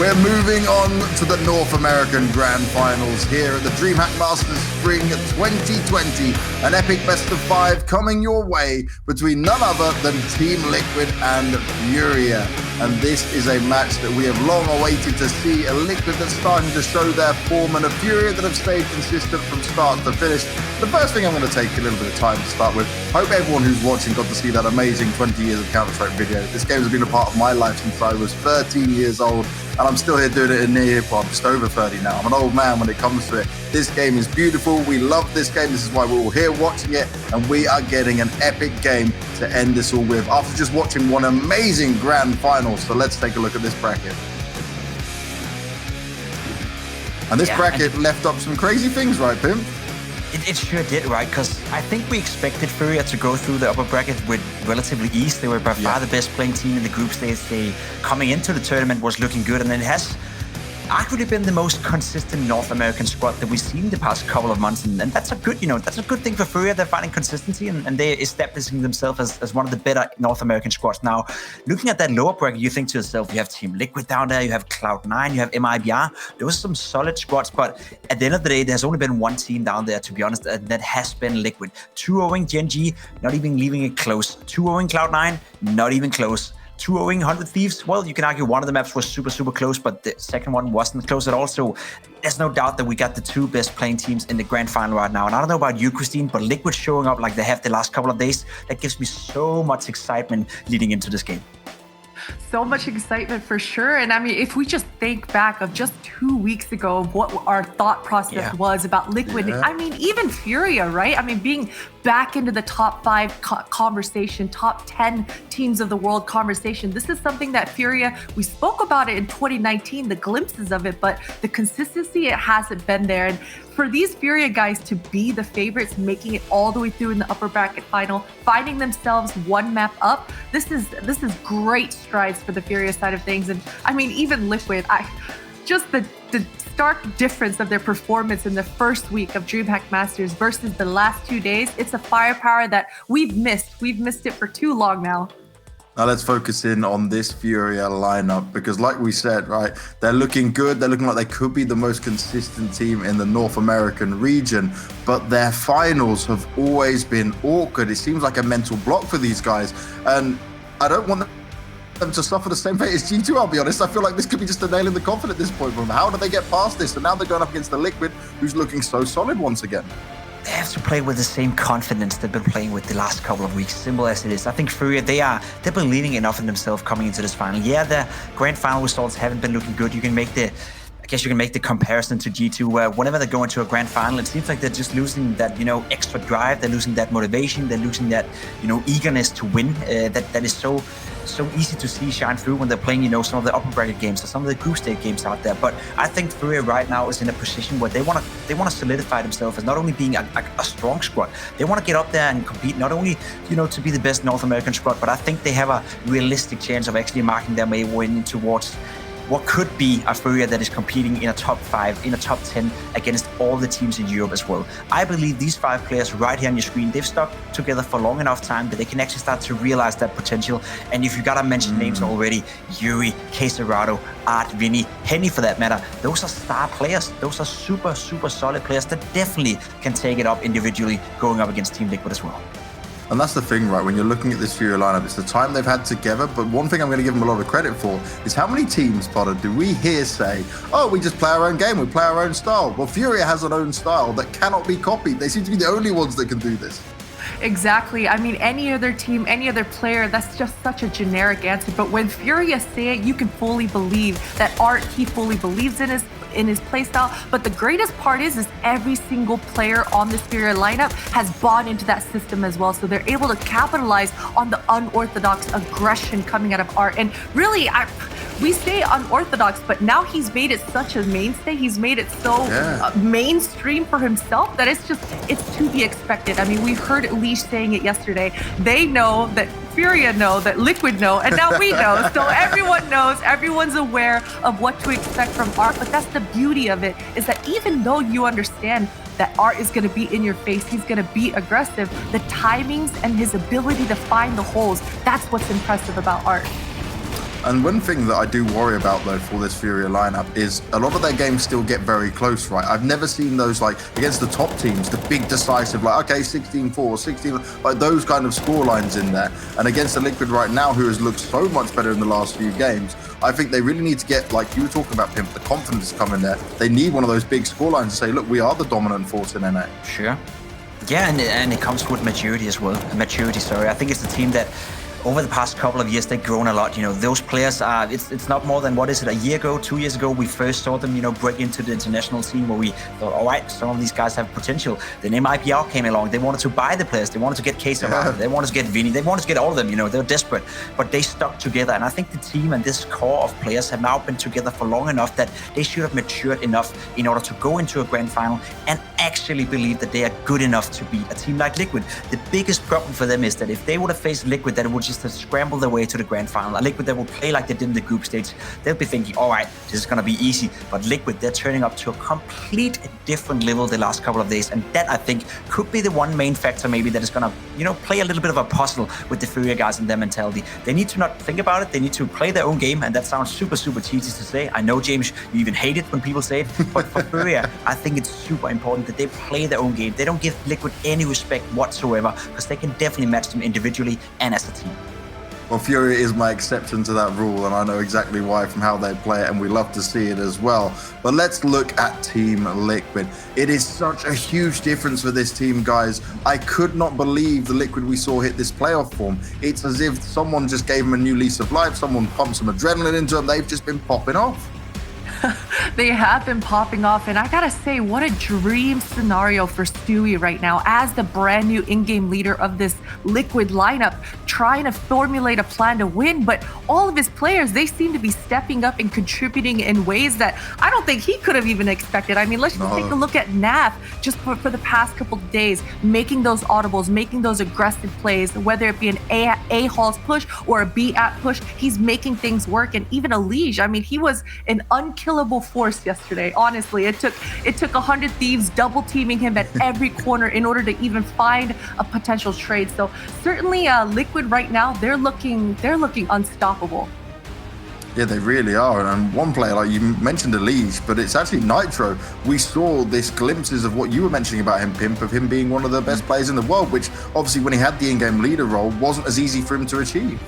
We're moving on to the North American Grand Finals here at the DreamHack Masters Spring 2020. An epic best of 5 coming your way between none other than Team Liquid and Furia. And this is a match that we have long awaited to see. A Liquid that's starting to show their form and a Furia that have stayed consistent from start to finish. The first thing I'm going to take a little bit of time to start with. Hope everyone who's watching got to see that amazing 20 years of Counter-Strike video. This game has been a part of my life since I was 13 years old. And I'm still here doing it in near, well, I'm just over 30 now. I'm an old man when it comes to it. This game is beautiful. We love this game. This is why we're all here watching it. And we are getting an epic game to end this all with after just watching one amazing grand final. So let's take a look at this bracket. And this bracket left up some crazy things, right, Pim? It sure did, right? Because I think we expected Furia to go through the upper bracket with relatively ease. They were by far the best playing team in the group stage. They coming into the tournament was looking good, and then it has arguably been the most consistent North American squad that we've seen the past couple of months, and that's a good, that's a good thing for Furia. They're finding consistency and they're establishing themselves as one of the better North American squads. Now, looking at that lower bracket, you think to yourself, you have Team Liquid down there, you have Cloud9, you have MIBR. Those are some solid squads, but at the end of the day, there's only been one team down there, to be honest, and that has been Liquid. 2-0ing Gen.G, not even leaving it close. 2-0ing Cloud9, not even close. 2-0ing 100 Thieves, well, you can argue one of the maps was super close, but the second one wasn't close at all. So there's no doubt that we got the two best playing teams in the grand final right now. And I don't know about you, Christine, but Liquid showing up like they have the last couple of days, that gives me so much excitement leading into this game. So much excitement for sure. And I mean, if we just think back of just 2 weeks ago of what our thought process was about Liquid, I mean, even Furia, right? I mean, being back into the top 5 conversation, top 10 teams of the world conversation. This is something that Furia, we spoke about it in 2019, the glimpses of it, but the consistency, it hasn't been there. And for these Furia guys to be the favorites, making it all the way through in the upper bracket final, finding themselves one map up, this is great strides for the Furia side of things. And I mean, even Liquid, just the stark difference of their performance in the first week of DreamHack Masters versus the last 2 days. It's a firepower that we've missed. We've missed it for too long now. Now let's focus in on this Furia lineup, because like we said, right, they're looking good. They're looking like they could be the most consistent team in the North American region, but their finals have always been awkward. It seems like a mental block for these guys, and I don't want them to suffer the same fate as G2, I'll be honest. I feel like this could be just a nail in the coffin at this point for them. How do they get past this? And now they're going up against the Liquid, who's looking so solid once again. They have to play with the same confidence they've been playing with the last couple of weeks, simple as it is. I think Furia, they're believing enough in themselves coming into this final. Yeah, the grand final results haven't been looking good. You can make the comparison to G2, where whenever they go into a grand final, it seems like they're just losing that, extra drive. They're losing that motivation. They're losing that, eagerness to win. That is so easy to see shine through when they're playing, some of the upper bracket games or some of the group stage games out there. But I think Furia right now is in a position where they want to solidify themselves as not only being a strong squad. They want to get up there and compete, not only, to be the best North American squad, but I think they have a realistic chance of actually marking their way in towards what could be a Furia that is competing in a top 5, in a top 10 against all the teams in Europe as well. I believe these 5 players right here on your screen, they've stuck together for long enough time that they can actually start to realize that potential. And if you gotta mention names already, Yuri, Quesarado, Art, Vinny, Henny for that matter, those are star players. Those are super solid players that definitely can take it up individually going up against Team Liquid as well. And that's the thing, right? When you're looking at this Furia lineup, it's the time they've had together. But one thing I'm going to give them a lot of credit for is how many teams, Potter, do we hear say, oh, we just play our own game, we play our own style. Well, Furia has an own style that cannot be copied. They seem to be the only ones that can do this. Exactly. I mean, any other team, any other player, that's just such a generic answer. But when Furia say it, you can fully believe that Art, he fully believes in his playstyle. But the greatest part is every single player on this Furia lineup has bought into that system as well. So they're able to capitalize on the unorthodox aggression coming out of Art. And really, we say unorthodox, but now he's made it such a mainstay. He's made it so mainstream for himself that it's to be expected. I mean, we heard Leash saying it yesterday. They know that Furia know, that Liquid know, and now we know. So everyone knows, everyone's aware of what to expect from Art. But that's the beauty of it, is that even though you understand that Art is going to be in your face, he's going to be aggressive, the timings and his ability to find the holes, that's what's impressive about Art. And one thing that I do worry about, though, for this Furia lineup is a lot of their games still get very close, right? I've never seen those, like, against the top teams, the big decisive, like, okay, 16-4, 16, like those kind of score lines in there. And against the Liquid right now, who has looked so much better in the last few games, I think they really need to get, like you were talking about, Pimp, the confidence coming there. They need one of those big score lines to say, look, we are the dominant force in NA. Sure. Yeah, and it comes with maturity as well. Maturity, sorry. I think it's a team that over the past couple of years, they've grown a lot. You know, those players are, it's not more than, what is it, a year ago, 2 years ago, we first saw them, you know, break into the international scene where we thought, all right, some of these guys have potential. Then MIPR came along. They wanted to buy the players. They wanted to get Case around. They wanted to get Vinny. They wanted to get all of them, you know, they were desperate. But they stuck together. And I think the team and this core of players have now been together for long enough that they should have matured enough in order to go into a grand final and actually believe that they are good enough to beat a team like Liquid. The biggest problem for them is that if they would have faced Liquid, that it would just have scrambled their way to the grand final. A Liquid that will play like they did in the group stage, they'll be thinking, all right, this is going to be easy. But Liquid, they're turning up to a complete different level the last couple of days. And that, I think, could be the one main factor maybe that is going to, you know, play a little bit of a puzzle with the Furia guys and their mentality. They need to not think about it. They need to play their own game. And that sounds super, super cheesy to say. I know, James, you even hate it when people say it. But for Furia, I think it's super important that they play their own game. They don't give Liquid any respect whatsoever, because they can definitely match them individually and as a team. Well, Furia is my exception to that rule, and I know exactly why from how they play it, and we love to see it as well. But let's look at Team Liquid. It is such a huge difference for this team, guys. I could not believe the Liquid we saw hit this playoff form. It's as if someone just gave them a new lease of life, someone pumped some adrenaline into them. They've just been popping off. They have been popping off, and I gotta say, what a dream scenario for Stewie right now as the brand new in-game leader of this Liquid lineup, trying to formulate a plan to win. But all of his players, they seem to be stepping up and contributing in ways that I don't think he could have even expected. I mean, let's just take a look at Naf just for the past couple of days, making those audibles, making those aggressive plays, whether it be an A halls push or a B at push, he's making things work. And even Elige, I mean, he was an unkillable force yesterday. Honestly, it took 100 Thieves double teaming him at every corner in order to even find a potential trade. So certainly Liquid right now, they're looking unstoppable. Yeah, they really are. And one player, like you mentioned, Elige, but it's actually Nitro. We saw this glimpses of what you were mentioning about him, Pimp, of him being one of the best players in the world, which obviously when he had the in-game leader role wasn't as easy for him to achieve.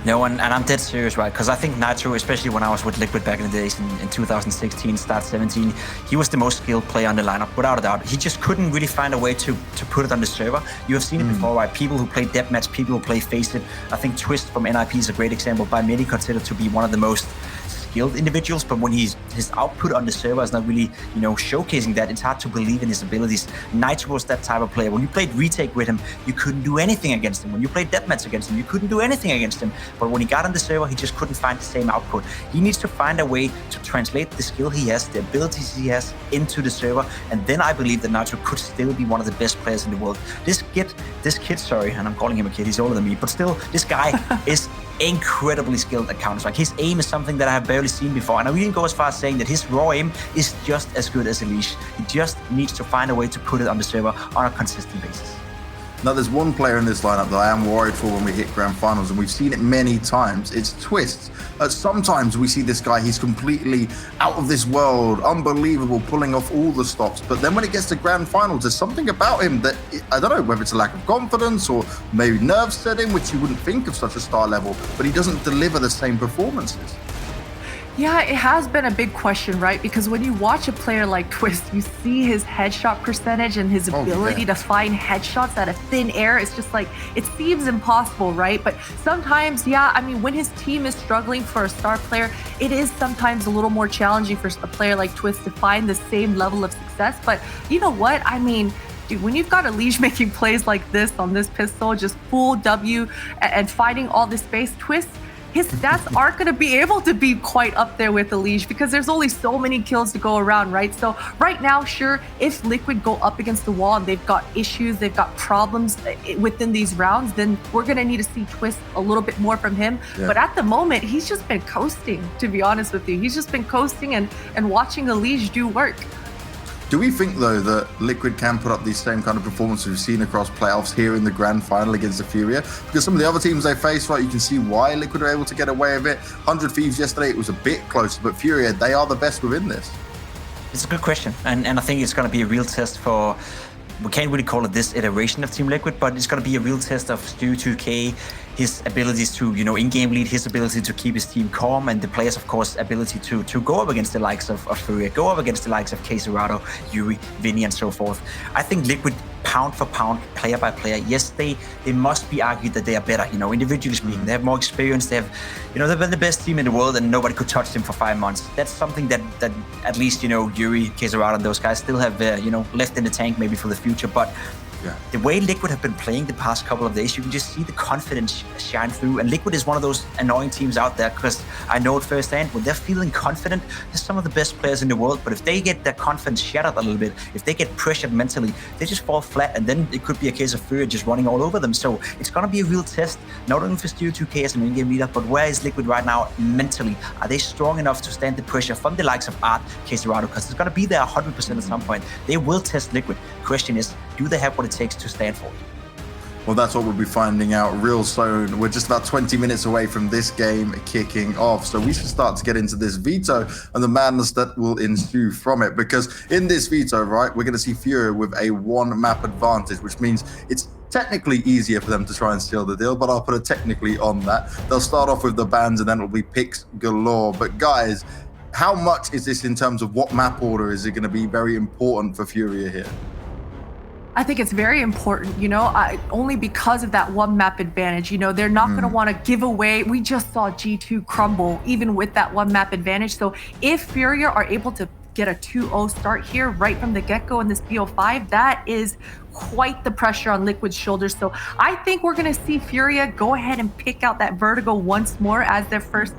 No, and I'm dead serious, right? Because I think Nitro, especially when I was with Liquid back in the days in 2016, start 17, he was the most skilled player on the lineup, without a doubt. He just couldn't really find a way to put it on the server. You have seen it before, right? People who play deathmatch, people who play Face It. I think Twist from NIP is a great example, by many considered to be one of the most skilled individuals, but when his output on the server is not really, you know, showcasing that, it's hard to believe in his abilities. Nitro was that type of player. When you played retake with him, you couldn't do anything against him. When you played deathmatch against him, you couldn't do anything against him. But when he got on the server, he just couldn't find the same output. He needs to find a way to translate the skill he has, the abilities he has, into the server, and then I believe that Nitro could still be one of the best players in the world. This kid, sorry, and I'm calling him a kid, he's older than me, but still, this guy is incredibly skilled at Counter-Strike. His aim is something that I have barely seen before, and I wouldn't go as far as saying that his raw aim is just as good as Elige. He just needs to find a way to put it on the server on a consistent basis. Now, there's one player in this lineup that I am worried for when we hit grand finals, and we've seen it many times. It's Twist. Sometimes we see this guy, he's completely out of this world, unbelievable, pulling off all the stops. But then when it gets to grand finals, there's something about him that, I don't know, whether it's a lack of confidence or maybe nerves set in, which you wouldn't think of such a star level, but he doesn't deliver the same performances. Yeah, it has been a big question, right? Because when you watch a player like Twist, you see his headshot percentage and his ability to find headshots out of thin air. It's just like, it seems impossible, right? But sometimes, yeah, I mean, when his team is struggling for a star player, it is sometimes a little more challenging for a player like Twist to find the same level of success. But you know what? I mean, dude, when you've got Elige making plays like this on this pistol, just full W and finding all this space, Twist, his stats aren't going to be able to be quite up there with Elige because there's only so many kills to go around, right? So right now, sure, if Liquid go up against the wall and they've got issues, they've got problems within these rounds, then we're going to need to see Twist a little bit more from him. Yeah. But at the moment, he's just been coasting, to be honest with you. He's just been coasting and watching Elige do work. Do we think, though, that Liquid can put up these same kind of performances we've seen across playoffs here in the grand final against the Furia? Because some of the other teams they face, right, you can see why Liquid are able to get away with it. 100 Thieves yesterday, it was a bit closer, but Furia, they are the best within this. It's a good question, and I think it's going to be a real test for, we can't really call it this iteration of Team Liquid, but it's going to be a real test of Stu 2K, his abilities to, in-game lead, his ability to keep his team calm, and the players, of course, ability to go up against the likes of Furia, go up against the likes of Caserado, Yuri, Vinny, and so forth. I think Liquid, pound for pound, player by player, yes, they must be argued that they are better, individually speaking. They have more experience, they've been the best team in the world, and nobody could touch them for 5 months. That's something that at least, Yuri, Caserado, and those guys still have, left in the tank maybe for the future, but the way Liquid have been playing the past couple of days, you can just see the confidence shine through. And Liquid is one of those annoying teams out there, because I know it firsthand. When they're feeling confident, they're some of the best players in the world. But if they get their confidence shattered a little bit, if they get pressured mentally, they just fall flat. And then it could be a case of Furia just running all over them. So it's going to be a real test, not only for Stu 2K as an in-game leader, but where is Liquid right now mentally? Are they strong enough to stand the pressure from the likes of Art, Caserado? Because it's going to be there 100% at some point. They will test Liquid. Question is, do they have what it takes to stand for it? Well, that's what we'll be finding out real soon. We're just about 20 minutes away from this game kicking off. So we should start to get into this veto and the madness that will ensue from it. Because in this veto, right, we're going to see Furia with a 1-map advantage, which means it's technically easier for them to try and steal the deal, but I'll put a technically on that. They'll start off with the bans and then it'll be picks galore. But guys, how much is this in terms of what map order is it going to be very important for Furia here? I think it's very important, only because of that 1-map advantage. They're not going to want to give away. We just saw G2 crumble even with that 1-map advantage. So if Furia are able to get a 2-0 start here right from the get-go in this BO5, that is quite the pressure on Liquid's shoulders. So I think we're going to see Furia go ahead and pick out that Vertigo once more as their first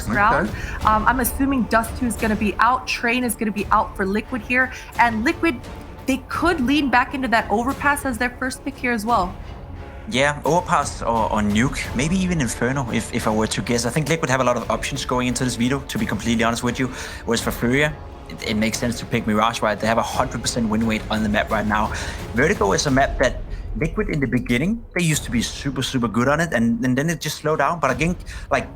round. I'm assuming Dust2 is going to be out. Train is going to be out for Liquid here. And Liquid, they could lean back into that Overpass as their first pick here as well. Yeah, Overpass or Nuke, maybe even Inferno, if I were to guess. I think Liquid have a lot of options going into this veto, to be completely honest with you. Whereas for Furia, it makes sense to pick Mirage, right? They have a 100% win rate on the map right now. Vertigo is a map that Liquid in the beginning, they used to be super, super good on it, and then it just slowed down. But again,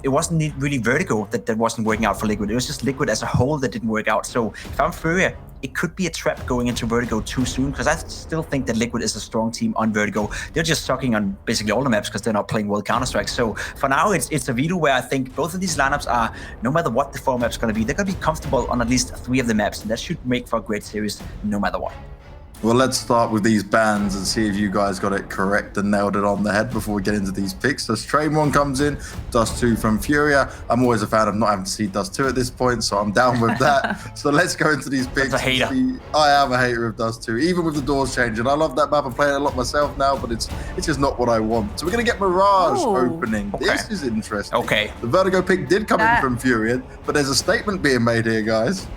it wasn't really Vertigo that wasn't working out for Liquid. It was just Liquid as a whole that didn't work out. So if I'm Furia, it could be a trap going into Vertigo too soon, because I still think that Liquid is a strong team on Vertigo. They're just sucking on basically all the maps because they're not playing well Counter-Strike. So for now, it's a veto where I think both of these lineups are, no matter what the 4 maps going to be, they're going to be comfortable on at least 3 of the maps, and that should make for a great series no matter what. Well, let's start with these bans and see if you guys got it correct and nailed it on the head before we get into these picks. So Train 1 comes in, Dust2 from Furia. I'm always a fan of not having to see Dust2 at this point, so I'm down with that. So let's go into these picks. That's a hater. I am a hater of Dust2, even with the doors changing. I love that map. I'm playing it a lot myself now, but it's just not what I want. So we're going to get Mirage opening. Okay. This is interesting. Okay. The Vertigo pick did come in from Furia, but there's a statement being made here, guys.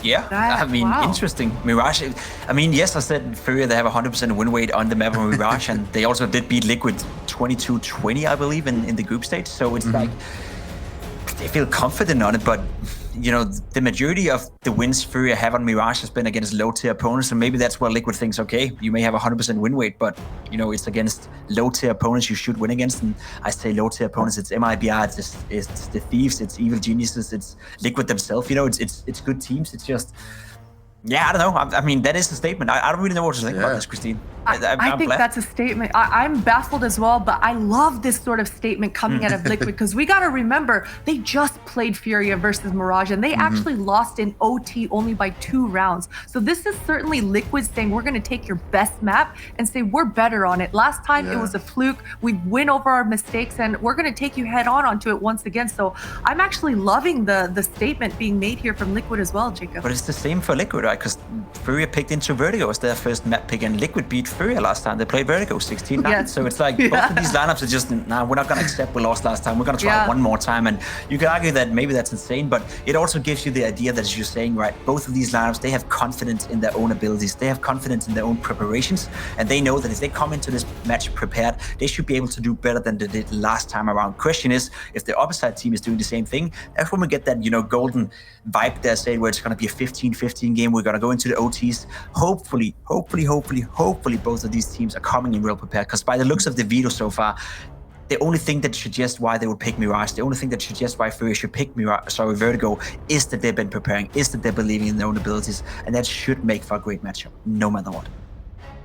Yeah, interesting. Mirage, yes, I said Furia, they have a 100% win rate on the map of Mirage, and they also did beat Liquid 22-20, I believe, in the group stage. So it's like, they feel confident on it, but the majority of the wins Furia have on Mirage has been against low-tier opponents, and maybe that's where Liquid thinks, okay, you may have a 100% win rate, but it's against low-tier opponents you should win against. And I say low-tier opponents, it's MIBR, it's the Thieves, it's Evil Geniuses, it's Liquid themselves. It's good teams. It's just, I don't know. That is a statement. I don't really know what to think about this, Christine. I think that's a statement. I'm baffled as well, but I love this sort of statement coming out of Liquid, because we got to remember, they just played Furia versus Mirage, and they actually lost in OT only by 2 rounds. So this is certainly Liquid saying, we're going to take your best map and say we're better on it. Last time it was a fluke. We win over our mistakes, and we're going to take you head on onto it once again. So I'm actually loving the statement being made here from Liquid as well, Jacob. But it's the same for Liquid, right? Because Furia picked into Vertigo as their first map pick, and Liquid beat Furia last time. They played Vertigo 16-9. So it's like both of these lineups are just, we're not going to accept we lost last time. We're going to try one more time. And you can argue that maybe that's insane, but it also gives you the idea that, as you're saying, right, both of these lineups, they have confidence in their own abilities. They have confidence in their own preparations. And they know that if they come into this match prepared, they should be able to do better than they did last time around. Question is, if the opposite team is doing the same thing, that's when we get that, golden vibe there, say, where it's going to be a 15-15 game We're going to go into the OTs. Hopefully, both of these teams are coming in real prepared, because by the looks of the video so far, the only thing that suggests why they would pick Mirage, the only thing that suggests why Furia should pick Vertigo, is that they've been preparing, is that they're believing in their own abilities, and that should make for a great matchup, no matter what.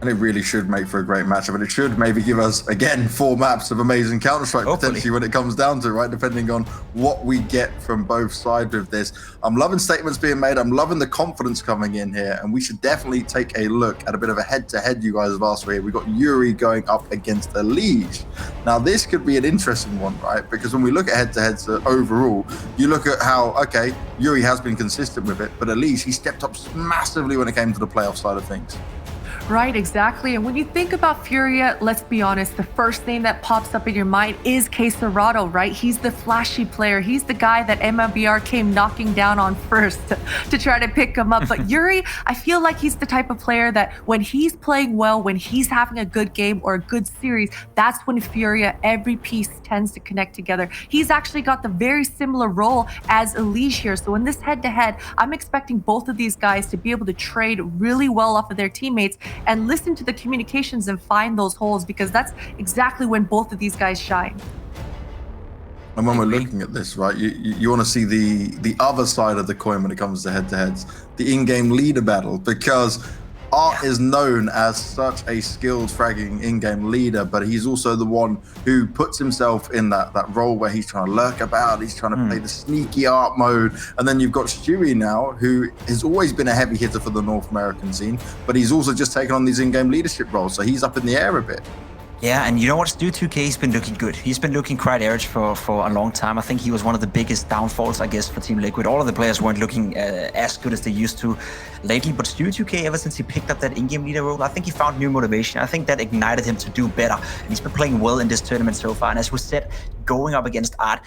And it really should make for a great matchup, and it should maybe give us, again, 4 maps of amazing Counter-Strike potentially when it comes down to it, right? Depending on what we get from both sides of this. I'm loving statements being made. I'm loving the confidence coming in here, and we should definitely take a look at a bit of a head-to-head you guys have asked for here. We've got Yuri going up against Elise. Now, this could be an interesting one, right? Because when we look at head-to-heads overall, you look at how, okay, Yuri has been consistent with it, but Elise, he stepped up massively when it came to the playoff side of things. Right, exactly. And when you think about Furia, let's be honest, the first name that pops up in your mind is Quesarado, right? He's the flashy player. He's the guy that MLBR came knocking down on first to try to pick him up. But Yuri, I feel like he's the type of player that when he's playing well, when he's having a good game or a good series, that's when Furia, every piece tends to connect together. He's actually got the very similar role as Elise here. So in this head-to-head, I'm expecting both of these guys to be able to trade really well off of their teammates and listen to the communications and find those holes, because that's exactly when both of these guys shine. And when we're looking at this, right, you want to see the other side of the coin when it comes to head-to-heads, the in-game leader battle, because Art is known as such a skilled fragging in-game leader, but he's also the one who puts himself in that role where he's trying to lurk about, he's trying to play the sneaky Art mode. And then you've got Stewie now, who has always been a heavy hitter for the North American scene, but he's also just taken on these in-game leadership roles, so he's up in the air a bit. Yeah, and you know what, Stu 2K, he's been looking good. He's been looking quite average for a long time. I think he was one of the biggest downfalls, I guess, for Team Liquid. All of the players weren't looking as good as they used to lately, but Stu 2K, ever since he picked up that in-game leader role, I think he found new motivation. I think that ignited him to do better, and he's been playing well in this tournament so far. And as we said, going up against Art,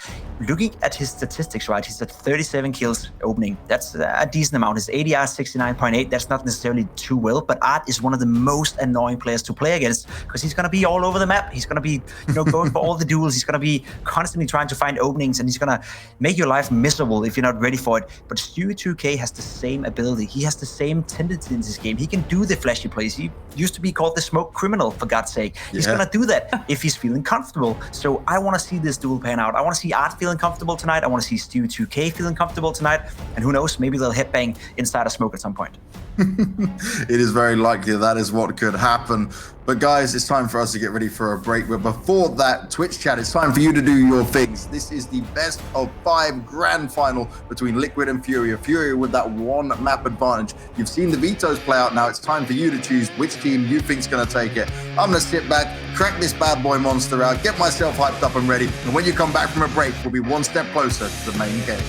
looking at his statistics, right, he's at 37 kills opening. That's a decent amount. His ADR is 69.8. That's not necessarily too well, but Art is one of the most annoying players to play against, because he's going to be all over the map. He's going to be, going for all the duels. He's going to be constantly trying to find openings, and he's going to make your life miserable if you're not ready for it. But Stu 2K has the same ability. He has the same tendency in this game. He can do the flashy plays. He used to be called the smoke criminal, for God's sake. He's going to do that if he's feeling comfortable. So I want to see this duel pan out. I want to see Art feeling comfortable tonight. I want to see Stu 2K feeling comfortable tonight. And who knows, maybe they'll headbang inside a smoke at some point. It is very likely that is what could happen. But guys, it's time for us to get ready for a break. But before that, Twitch chat, it's time for you to do your things. This is the best of 5 grand final between Liquid and Furia. Furia with that 1 map advantage. You've seen the vetoes play out. Now it's time for you to choose which team you think's going to take it. I'm going to sit back, crack this bad boy monster out, get myself hyped up and ready. And when you come back from a break, we'll be 1 step closer to the main game.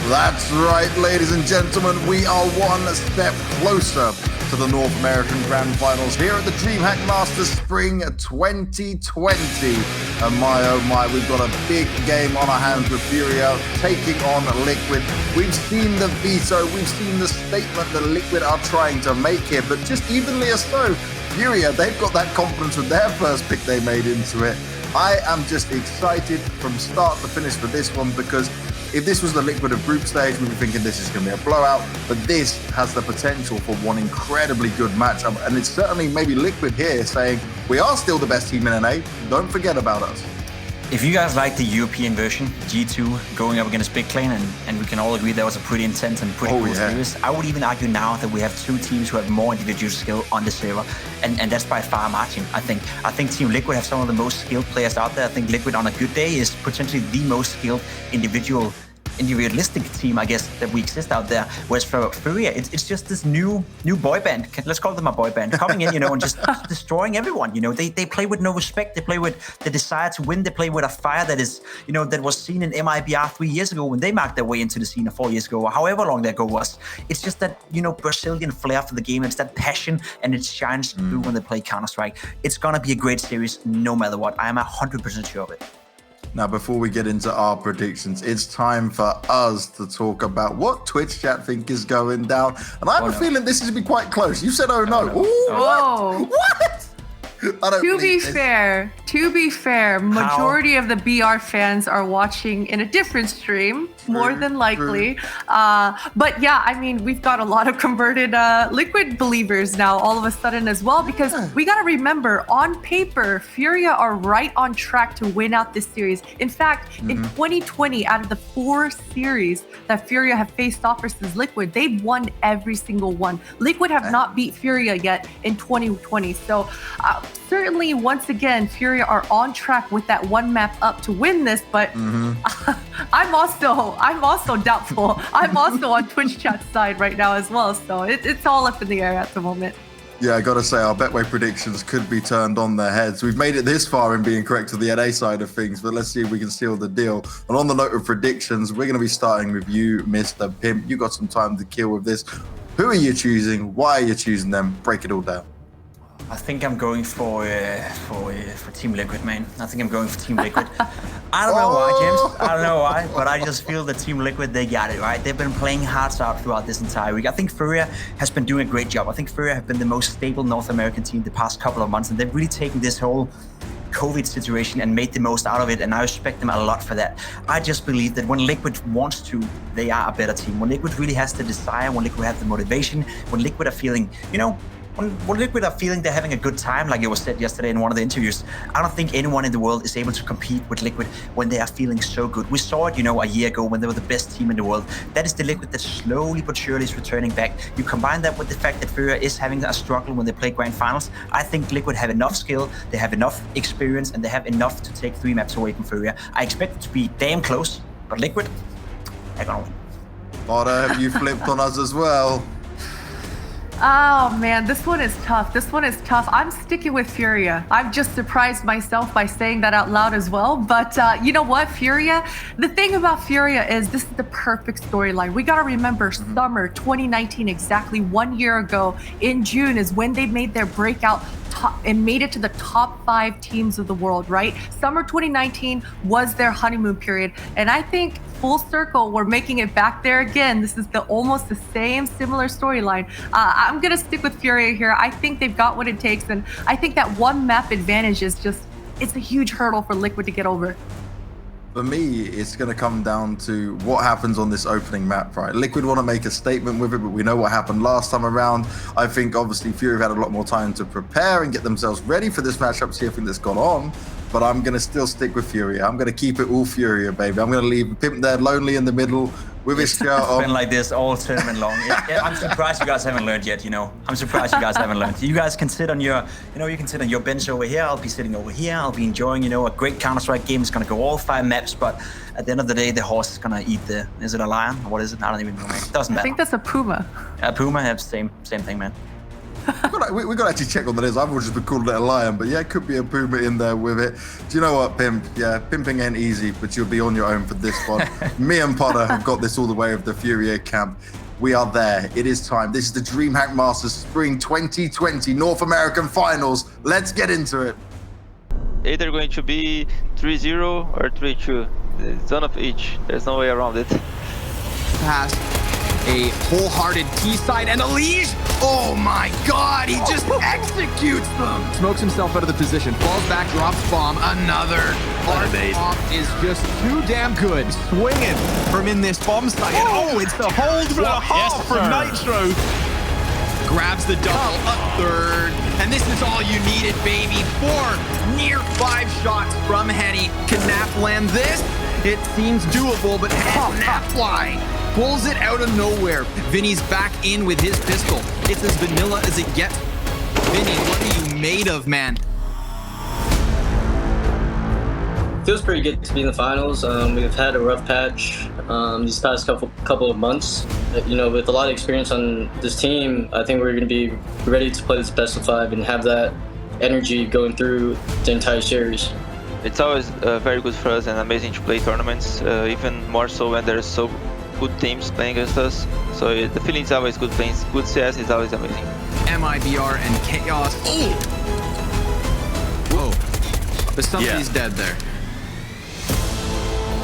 That's right, ladies and gentlemen, we are 1 step closer to the North American Grand Finals here at the DreamHack Masters Spring 2020. And my oh my, we've got a big game on our hands with Furia taking on Liquid. We've seen the veto, we've seen the statement that Liquid are trying to make here, but just evenly as so, Furia, they've got that confidence with their first pick they made into it. I am just excited from start to finish for this one, because if this was the Liquid of group stage, we'd be thinking this is going to be a blowout, but this has the potential for one incredibly good matchup, and it's certainly maybe Liquid here saying, we are still the best team in NA, don't forget about us. If you guys like the European version, G2 going up against Big Clan, and we can all agree that was a pretty intense and pretty cool series, I would even argue now that we have 2 teams who have more individual skill on the server, and that's by far marching, I think. I think Team Liquid have some of the most skilled players out there. I think Liquid on a good day is potentially the most skilled individual individualistic team, I guess, that we exist out there. Whereas for Furia, it's just this new boy band. Let's call them a boy band coming in, and just destroying everyone. They play with no respect. They play with the desire to win. They play with a fire that is, that was seen in MIBR 3 years ago when they marked their way into the scene, or 4 years ago, or however long that ago was. It's just that Brazilian flair for the game. It's that passion, and it shines through when they play Counter-Strike. It's gonna be a great series, no matter what. I am 100% sure of it. Now, before we get into our predictions, it's time for us to talk about what Twitch chat think is going down. And I have a feeling this is going to be quite close. You said, oh no. Ooh, Whoa. What? To be fair, majority of the BR fans are watching in a different stream, more than likely. But yeah, I mean, we've got a lot of converted Liquid believers now all of a sudden as well, because we got to remember, on paper, Furia are right on track to win out this series. In fact, in 2020, out of the 4 series that Furia have faced off versus Liquid, they've won every single one. Liquid have not beat Furia yet in 2020. So certainly, once again, Furia are on track with that 1 map up to win this, but I'm also doubtful. I'm also on Twitch chat side right now as well, so it's all up in the air at the moment. Yeah, I gotta say, our Betway predictions could be turned on their heads. We've made it this far in being correct to the NA side of things, but let's see if we can seal the deal. And on the note of predictions, we're gonna be starting with you, Mr. Pimp. You got some time to kill with this. Who are you choosing? Why are you choosing them? Break it all down. I think I'm going for Team Liquid, man. I think I'm going for Team Liquid. I don't know why, James. I don't know why, but I just feel that Team Liquid, they got it, right? They've been playing hearts out throughout this entire week. I think Furia has been doing a great job. I think Furia have been the most stable North American team the past couple of months, and they've really taken this whole COVID situation and made the most out of it, and I respect them a lot for that. I just believe that when Liquid wants to, they are a better team. When Liquid really has the desire, when Liquid have the motivation, when Liquid are feeling, when Liquid are feeling they're having a good time, like it was said yesterday in one of the interviews, I don't think anyone in the world is able to compete with Liquid when they are feeling so good. We saw it, a year ago when they were the best team in the world. That is the Liquid that slowly but surely is returning back. You combine that with the fact that Furia is having a struggle when they play Grand Finals. I think Liquid have enough skill, they have enough experience, and they have enough to take 3 maps away from Furia. I expect it to be damn close, but Liquid, they're gonna win. Otter, have you flipped on us as well? Oh man, this one is tough. I'm sticking with Furia. I've just surprised myself by saying that out loud as well. But you know what, Furia? The thing about Furia is this is the perfect storyline. We gotta remember summer 2019, exactly 1 year ago in June, is when they made their breakout and made it to the top 5 teams of the world, right? Summer 2019 was their honeymoon period. And I think full circle, we're making it back there again. This is almost the same similar storyline. I'm gonna stick with Furia here. I think they've got what it takes, and I think that 1 map advantage is it's a huge hurdle for Liquid to get over. For me, it's going to come down to what happens on this opening map, right? Liquid want to make a statement with it, but we know what happened last time around. I think, obviously, Fury have had a lot more time to prepare and get themselves ready for this matchup, see everything that's gone on. But I'm going to still stick with Furia. I'm going to keep it all Furia, baby. I'm going to leave Pimp there lonely in the middle with his shirt on. It's been like this all tournament long. I'm surprised you guys haven't learned yet, I'm surprised you guys haven't learned. You guys can sit on your, you can sit on your bench over here. I'll be sitting over here. I'll be enjoying, a great Counter-Strike game. It's going to go all 5 maps, but at the end of the day, the horse is going to eat is it a lion? Or what is it? I don't even know. It doesn't matter. I think that's a puma. A puma, yeah, same thing, man. We've got to actually check on that is. I've always just been calling it a lion, but yeah, it could be a puma in there with it. Do you know what, Pimp? Yeah, pimping ain't easy, but you'll be on your own for this one. Me and Potter have got this all the way of the Furia camp. We are there. It is time. This is the DreamHack Masters Spring 2020 North American Finals. Let's get into it. Either going to be 3-0 or 3-2. It's one of each. There's no way around it. Pass. A wholehearted T-side and a Liege. Oh my god, he just executes them. Smokes himself out of the position, falls back, drops bomb, another. Off is just too damn good. Swinging from in this bomb site. And oh, it's the hold for the half from Nitro. Grabs the double, a third. And this is all you needed, baby. 4 near 5 shots from Henny. Can Nap land this? It seems doable, but Nap fly pulls it out of nowhere. Vinny's back in with his pistol. It's as vanilla as it gets. Vinny, what are you made of, man? Feels pretty good to be in the finals. We've had a rough patch these past couple of months. You know, with a lot of experience on this team, I think we're going to be ready to play this best of 5 and have that energy going through the entire series. It's always very good for us and amazing to play tournaments, even more so when there's so good teams playing against us. So the feeling is always good. Playing good CS is always amazing. MIBR and Chaos. Oh! Whoa. But somebody's dead there.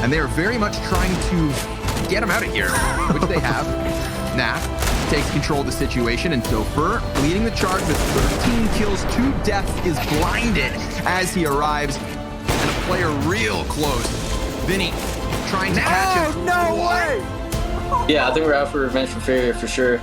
And they are very much trying to get him out of here, which they have. Naf takes control of the situation, and so Fur leading the charge with 13 kills, 2 deaths, is blinded as he arrives, and a player real close. Vinny trying to catch him. No way! Yeah, I think we're out for revenge for Furia for sure.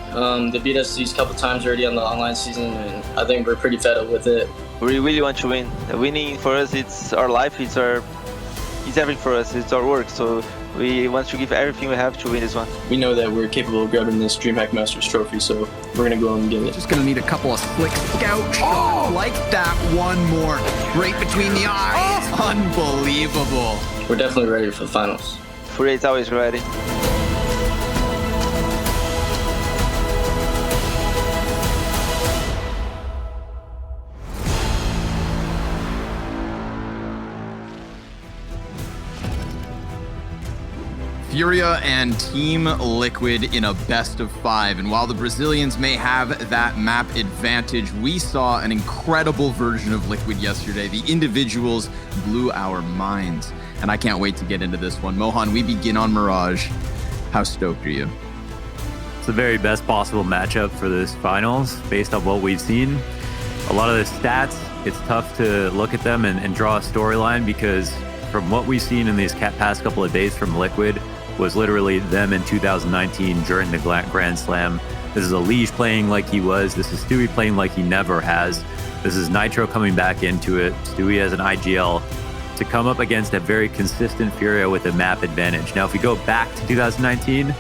They beat us these couple times already on the online season, and I think we're pretty fed up with it. We really want to win. Winning for us, it's our life, it's everything for us, it's our work. So we want to give everything we have to win this one. We know that we're capable of grabbing this DreamHack Masters trophy, so we're gonna go and get it. Just gonna need a couple of slick scout shots like that. One more right between the eyes. Unbelievable. We're definitely ready for the finals. Furia is always ready. Furia and Team Liquid in a best of 5. And while the Brazilians may have that map advantage, we saw an incredible version of Liquid yesterday. The individuals blew our minds. And I can't wait to get into this one. Mohan, we begin on Mirage. How stoked are you? It's the very best possible matchup for this finals based on what we've seen. A lot of the stats, it's tough to look at them and draw a storyline because from what we've seen in these past couple of days from Liquid, was literally them in 2019 during the Grand Slam. This is Elige playing like he was. This is Stewie playing like he never has. This is Nitro coming back into it. Stewie as an IGL to come up against a very consistent Furia with a map advantage. Now, if we go back to 2019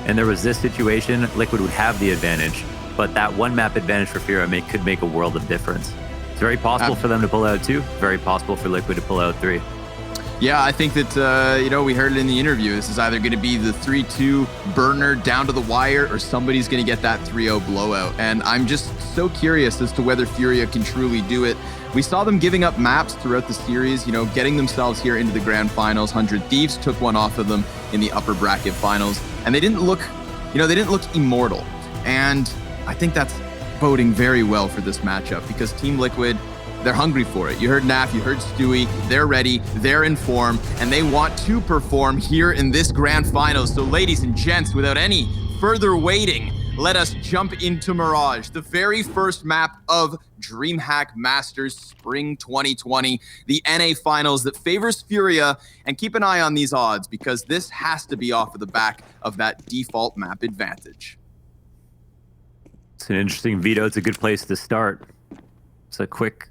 and there was this situation, Liquid would have the advantage, but that one map advantage for Furia could make a world of difference. It's very possible for them to pull out 2, very possible for Liquid to pull out 3. Yeah, I think that, we heard it in the interview. This is either going to be the 3-2 burner down to the wire or somebody's going to get that 3-0 blowout. And I'm just so curious as to whether Furia can truly do it. We saw them giving up maps throughout the series, getting themselves here into the grand finals. 100 Thieves took one off of them in the upper bracket finals. And they didn't look, immortal. And I think that's boding very well for this matchup because Team Liquid, they're hungry for it. You heard Naf, you heard Stewie. They're ready, they're in form, and they want to perform here in this grand finals. So ladies and gents, without any further waiting, let us jump into Mirage, the very first map of DreamHack Masters Spring 2020, the NA finals that favors Furia. And keep an eye on these odds because this has to be off of the back of that default map advantage. It's an interesting veto. It's a good place to start. It's a quick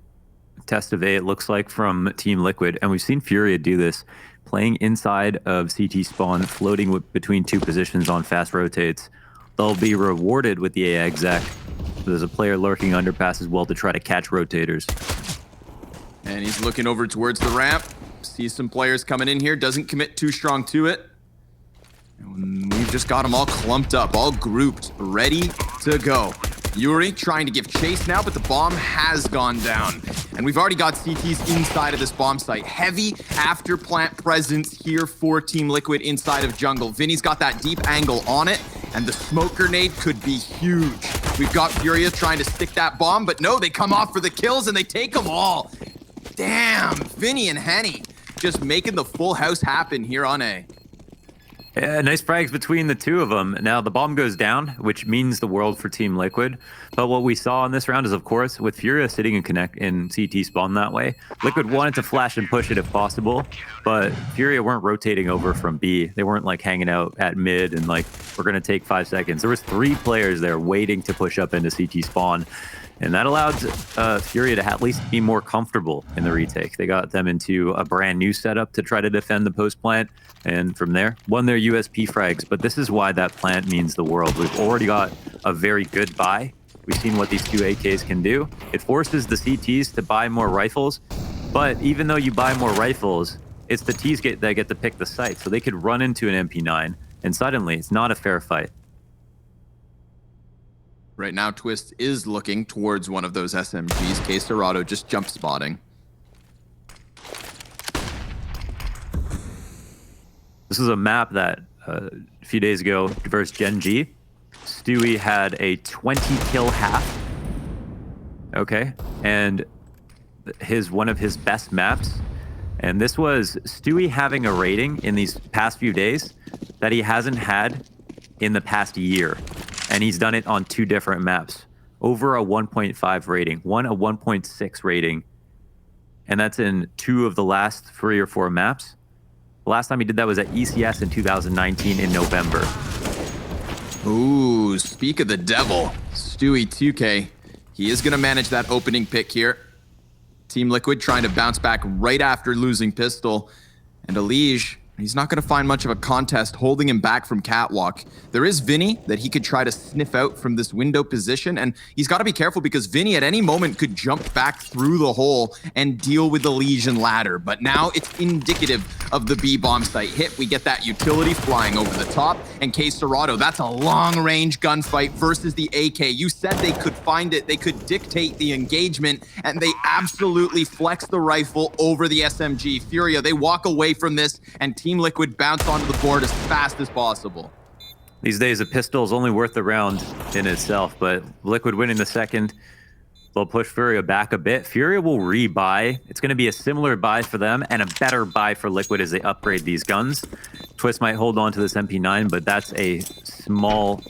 test of A, it looks like, from Team Liquid. And we've seen Furia do this, playing inside of CT spawn, floating between 2 positions on fast rotates. They'll be rewarded with the A exec. There's a player lurking underpass as well to try to catch rotators. And he's looking over towards the ramp. Sees some players coming in here, doesn't commit too strong to it. And we've just got them all clumped up, all grouped, ready to go. Yuri trying to give chase now, but the bomb has gone down. And we've already got CTs inside of this bomb site. Heavy after plant presence here for Team Liquid inside of jungle. Vinny's got that deep angle on it, and the smoke grenade could be huge. We've got Furia trying to stick that bomb, but no, they come off for the kills and they take them all. Damn, Vinny and Henny just making the full house happen here on A. Yeah, nice frags between the 2 of them. Now the bomb goes down, which means the world for Team Liquid. But what we saw in this round is, of course, with Furia sitting in connect in CT spawn that way, Liquid wanted to flash and push it if possible, but Furia weren't rotating over from B. They weren't like hanging out at mid and like, we're going to take 5 seconds. There was 3 players there waiting to push up into CT spawn. And that allowed Furia to at least be more comfortable in the retake. They got them into a brand new setup to try to defend the post plant. And from there, won their USP frags. But this is why that plant means the world. We've already got a very good buy. We've seen what these 2 AKs can do. It forces the CTs to buy more rifles. But even though you buy more rifles, it's the T's that get to pick the site. So they could run into an MP9, and suddenly it's not a fair fight. Right now, Twist is looking towards one of those SMGs. K Serato just jump spotting. This is a map that a few days ago versus Gen G, Stewie had a 20 kill half. Okay, and one of his best maps. And this was Stewie having a rating in these past few days that he hasn't had in the past year. And he's done it on 2 different maps. Over a 1.5 rating, one a 1.6 rating. And that's in 2 of the last 3 or 4 maps. The last time he did that was at ECS in 2019 in November. Ooh, speak of the devil. Stewie 2K. He is going to manage that opening pick here. Team Liquid trying to bounce back right after losing Pistol. And Elige, he's not going to find much of a contest holding him back from Catwalk. There is Vinny that he could try to sniff out from this window position, and he's got to be careful because Vinny at any moment could jump back through the hole and deal with the Legion ladder. But now it's indicative of the B-bomb site hit. We get that utility flying over the top, and K Serato, that's a long-range gunfight versus the AK. You said they could find it, they could dictate the engagement, and they absolutely flex the rifle over the SMG. Furia, they walk away from this, and Team Liquid bounce onto the board as fast as possible. These days, a pistol is only worth the round in itself, but Liquid winning the second, they'll push Furia back a bit. Furia will rebuy. It's going to be a similar buy for them and a better buy for Liquid as they upgrade these guns. Twist might hold on to this MP9, but that's a small,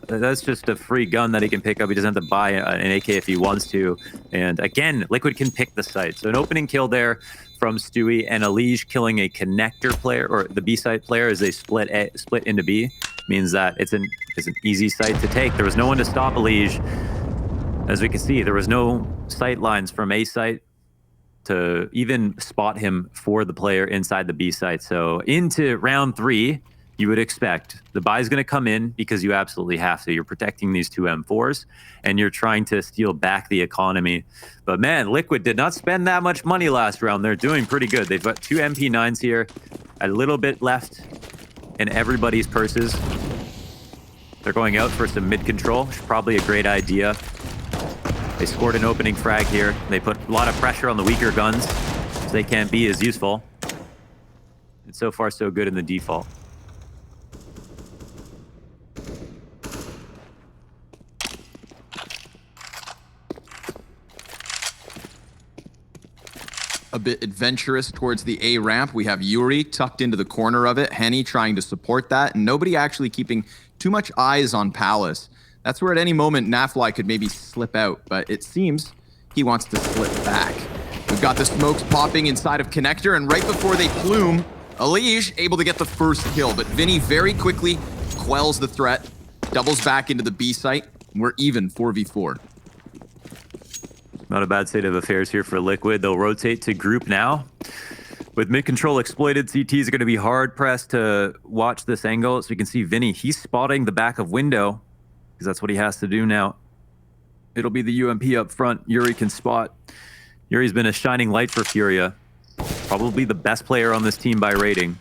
that's just a free gun that he can pick up. He doesn't have to buy an AK if he wants to. And again, Liquid can pick the site. So an opening kill there from Stewie, and Elige killing a connector player, or the B site player, as they split into B, means that it's an easy site to take. There was no one to stop Elige. As we can see, there was no sight lines from A site to even spot him for the player inside the B site. So into round 3, you would expect the buy is going to come in because you absolutely have to. You're protecting these 2 M4s, and you're trying to steal back the economy. But man, Liquid did not spend that much money last round. They're doing pretty good. They've got 2 MP9s here, a little bit left in everybody's purses. They're going out for some mid-control, which is probably a great idea. They scored an opening frag here. They put a lot of pressure on the weaker guns, so they can't be as useful. And so far, so good in the default. A bit adventurous towards the A ramp. We have Yuri tucked into the corner of it. Henny trying to support that, and nobody actually keeping too much eyes on Palace. That's where at any moment Nafly could maybe slip out, but it seems he wants to slip back. We've got the smokes popping inside of Connector, and right before they plume, Elige able to get the first kill, but Vinny very quickly quells the threat, doubles back into the B site. We're even 4v4. Not a bad state of affairs here for Liquid. They'll rotate to group now. With mid-control exploited, CTs are going to be hard-pressed to watch this angle. So you can see Vinny, he's spotting the back of window, because that's what he has to do now. It'll be the UMP up front. Yuri can spot. Yuri's been a shining light for Furia. Probably the best player on this team by rating.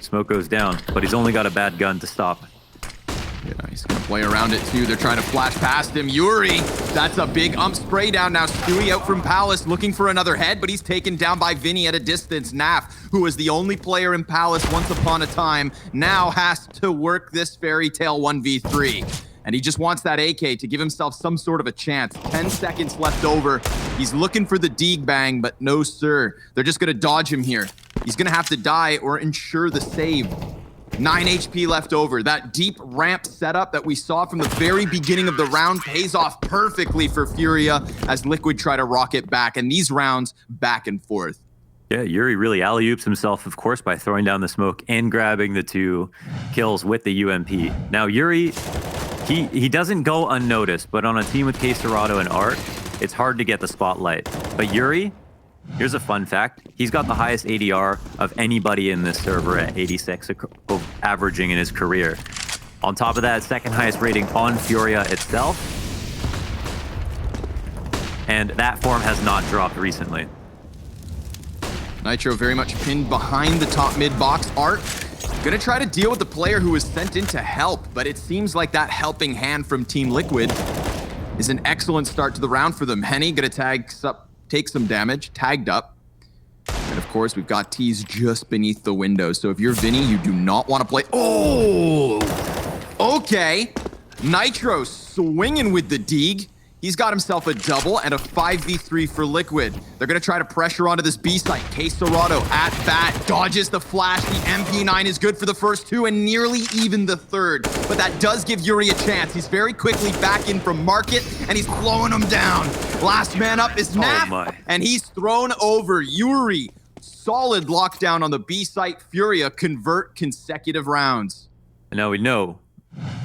Smoke goes down, but he's only got a bad gun to stop. Yeah, he's going to play around it too. They're trying to flash past him. Yuri, that's a big spray down now. Stewie out from Palace looking for another head, but he's taken down by Vinny at a distance. Naf, who was the only player in Palace once upon a time, now has to work this fairy tale 1v3. And he just wants that AK to give himself some sort of a chance. 10 seconds left over. He's looking for the Deeg Bang, but no sir. They're just going to dodge him here. He's going to have to die or ensure the save. 9 HP left over. That deep ramp setup that we saw from the very beginning of the round pays off perfectly for Furia as Liquid try to rocket back, and these rounds back and forth. Yeah, Yuri really alley-oops himself, of course, by throwing down the smoke and grabbing the 2 kills with the UMP. Now, Yuri, he doesn't go unnoticed, but on a team with K Serato and Art, it's hard to get the spotlight. But Yuri, here's a fun fact. He's got the highest ADR of anybody in this server at 86, averaging in his career. On top of that, second highest rating on Furia itself. And that form has not dropped recently. Nitro very much pinned behind the top mid box. Art gonna try to deal with the player who was sent in to help, but it seems like that helping hand from Team Liquid is an excellent start to the round for them. Henny gonna take some damage, tagged up. And of course, we've got T's just beneath the window. So if you're Vinny, you do not want to play. Oh, okay. Nitro swinging with the Deeg. He's got himself a double and a 5v3 for Liquid. They're going to try to pressure onto this B site. Quesarado at bat, dodges the flash. The MP9 is good for the first two and nearly even the third. But that does give Yuri a chance. He's very quickly back in from market, and he's blowing him down. Last man up is Naf, and he's thrown over. Yuri, solid lockdown on the B site. Furia convert consecutive rounds. And now we know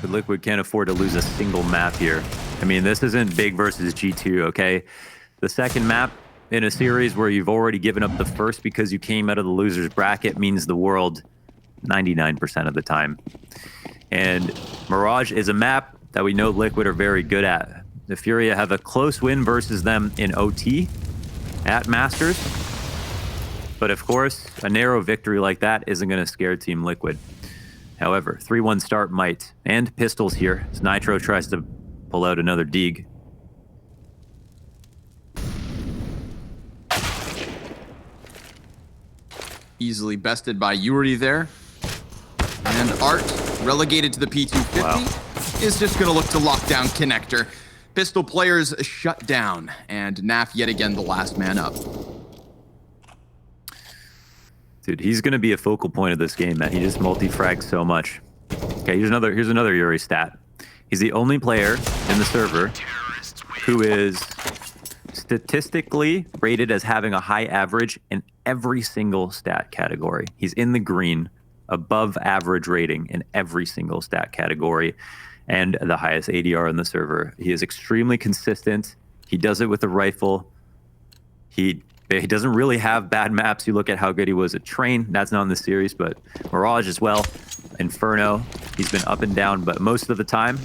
that Liquid can't afford to lose a single map here. I mean, this isn't big versus G2, okay? The second map in a series where you've already given up the first because you came out of the loser's bracket means the world 99% of the time. And Mirage is a map that we know Liquid are very good at. The Furia have a close win versus them in OT at Masters. But of course, a narrow victory like that isn't going to scare Team Liquid. However, 3-1 start might. And pistols here as Nitro tries to pull out another Deeg. Easily bested by Yuri there. And Art, relegated to the P250, is just going to look to lock down Connector. Pistol players shut down, and Naf yet again the last man up. Dude, he's going to be a focal point of this game, man. He just multi-frags so much. Okay, here's another Yuri stat. He's the only player in the server who is statistically rated as having a high average in every single stat category. He's in the green, above average rating in every single stat category, and the highest ADR in the server. He is extremely consistent. He does it with the rifle. He doesn't really have bad maps. You look at how good he was at Train. That's not in the series, but Mirage as well. Inferno, he's been up and down, but most of the time,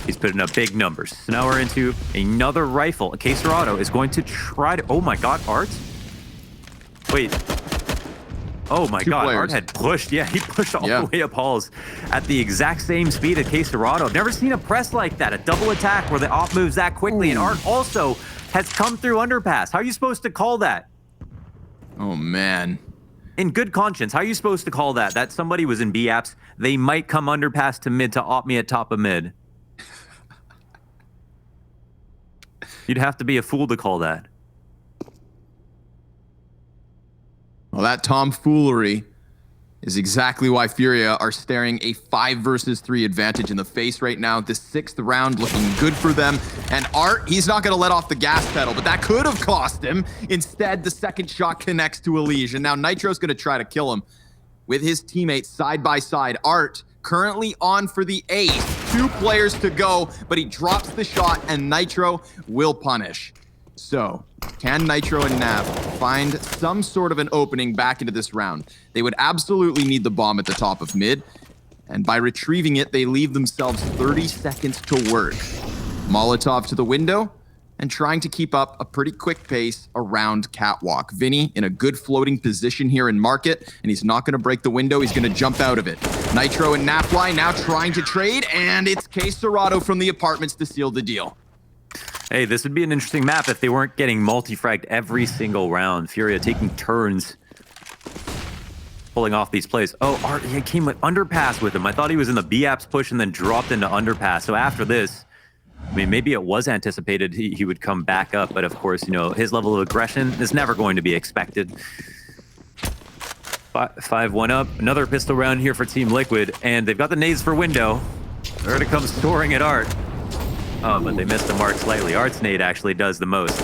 he's putting up big numbers. So now we're into another rifle. Quesarado is going to try to... Oh my god, Art? Wait. Oh my god, Art had pushed. Yeah, he pushed all the way up halls at the exact same speed as Quesarado. I've never seen a press like that, a double attack where the op moves that quickly, and Art also has come through underpass. How are you supposed to call that? Oh man. In good conscience, how are you supposed to call that? That somebody was in B apps, they might come underpass to mid to op me at top of mid. You'd have to be a fool to call that. Well, that tomfoolery is exactly why Furia are staring a 5 versus 3 advantage in the face right now. The 6th round looking good for them. And Art, he's not going to let off the gas pedal, but that could have cost him. Instead, the second shot connects to Elige, and now Nitro's going to try to kill him with his teammates side by side. Art currently on for the ace. 2 players to go, but he drops the shot, and Nitro will punish. So, can Nitro and Nav find some sort of an opening back into this round? They would absolutely need the bomb at the top of mid, and by retrieving it, they leave themselves 30 seconds to work. Molotov to the window, and trying to keep up a pretty quick pace around Catwalk. Vinny in a good floating position here in market, and he's not going to break the window, he's going to jump out of it. Nitro and Napfly now trying to trade, and it's Quesarado from the apartments to seal the deal. Hey, this would be an interesting map if they weren't getting multi-fragged every single round. Furia taking turns pulling off these plays. Oh, Art, he came with underpass with him. I thought he was in the B-apps push and then dropped into underpass. So after this, I mean, maybe it was anticipated he would come back up, but of course, you know, his level of aggression is never going to be expected. 5-1 up, another pistol round here for Team Liquid, and they've got the nades for window. They're gonna come soaring at Art. Oh, but they missed the mark slightly. Art's nade actually does the most.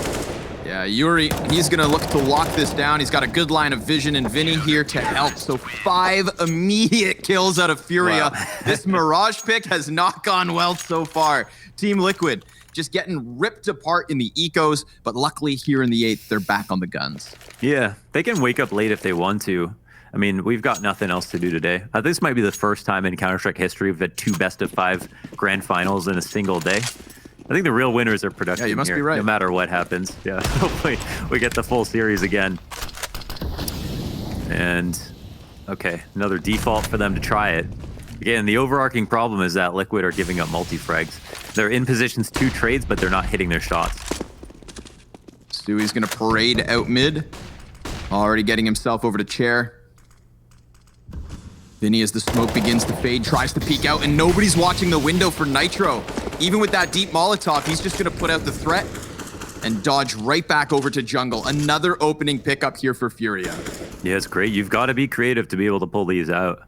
Yeah, Yuri, he's gonna look to lock this down. He's got a good line of vision, and Vinny here to help. So 5 immediate kills out of Furia. Wow. This Mirage pick has not gone well so far. Team Liquid just getting ripped apart in the ecos, but luckily here in the 8th, they're back on the guns. Yeah, they can wake up late if they want to. I mean, we've got nothing else to do today. This might be the first time in Counter-Strike history we've had 2 best-of-5 grand finals in a single day. I think the real winners are production. Yeah, you must here, be right. no matter what happens. Yeah, hopefully we get the full series again. And, okay, another default for them to try it. Again, the overarching problem is that Liquid are giving up multi-frags. They're in positions to trades, but they're not hitting their shots. Stewie's gonna parade out mid. Already getting himself over to chair. Vinny, as the smoke begins to fade, tries to peek out, and nobody's watching the window for Nitro. Even with that deep Molotov, he's just gonna put out the threat and dodge right back over to jungle. Another opening pickup here for Furia. Yeah, it's great. You've got to be creative to be able to pull these out.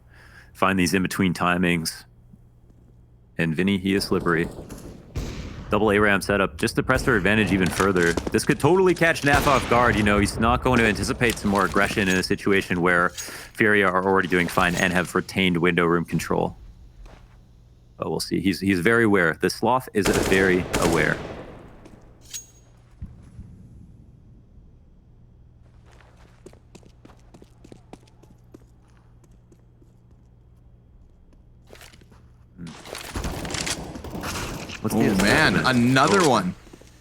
Find these in-between timings. And Vinny, he is slippery. Double A-ramp setup, just to press their advantage even further. This could totally catch Naf off guard. You know, he's not going to anticipate some more aggression in a situation where Furia are already doing fine and have retained window room control. But we'll see. He's very aware. The Sloth is very aware. Oh man, another one.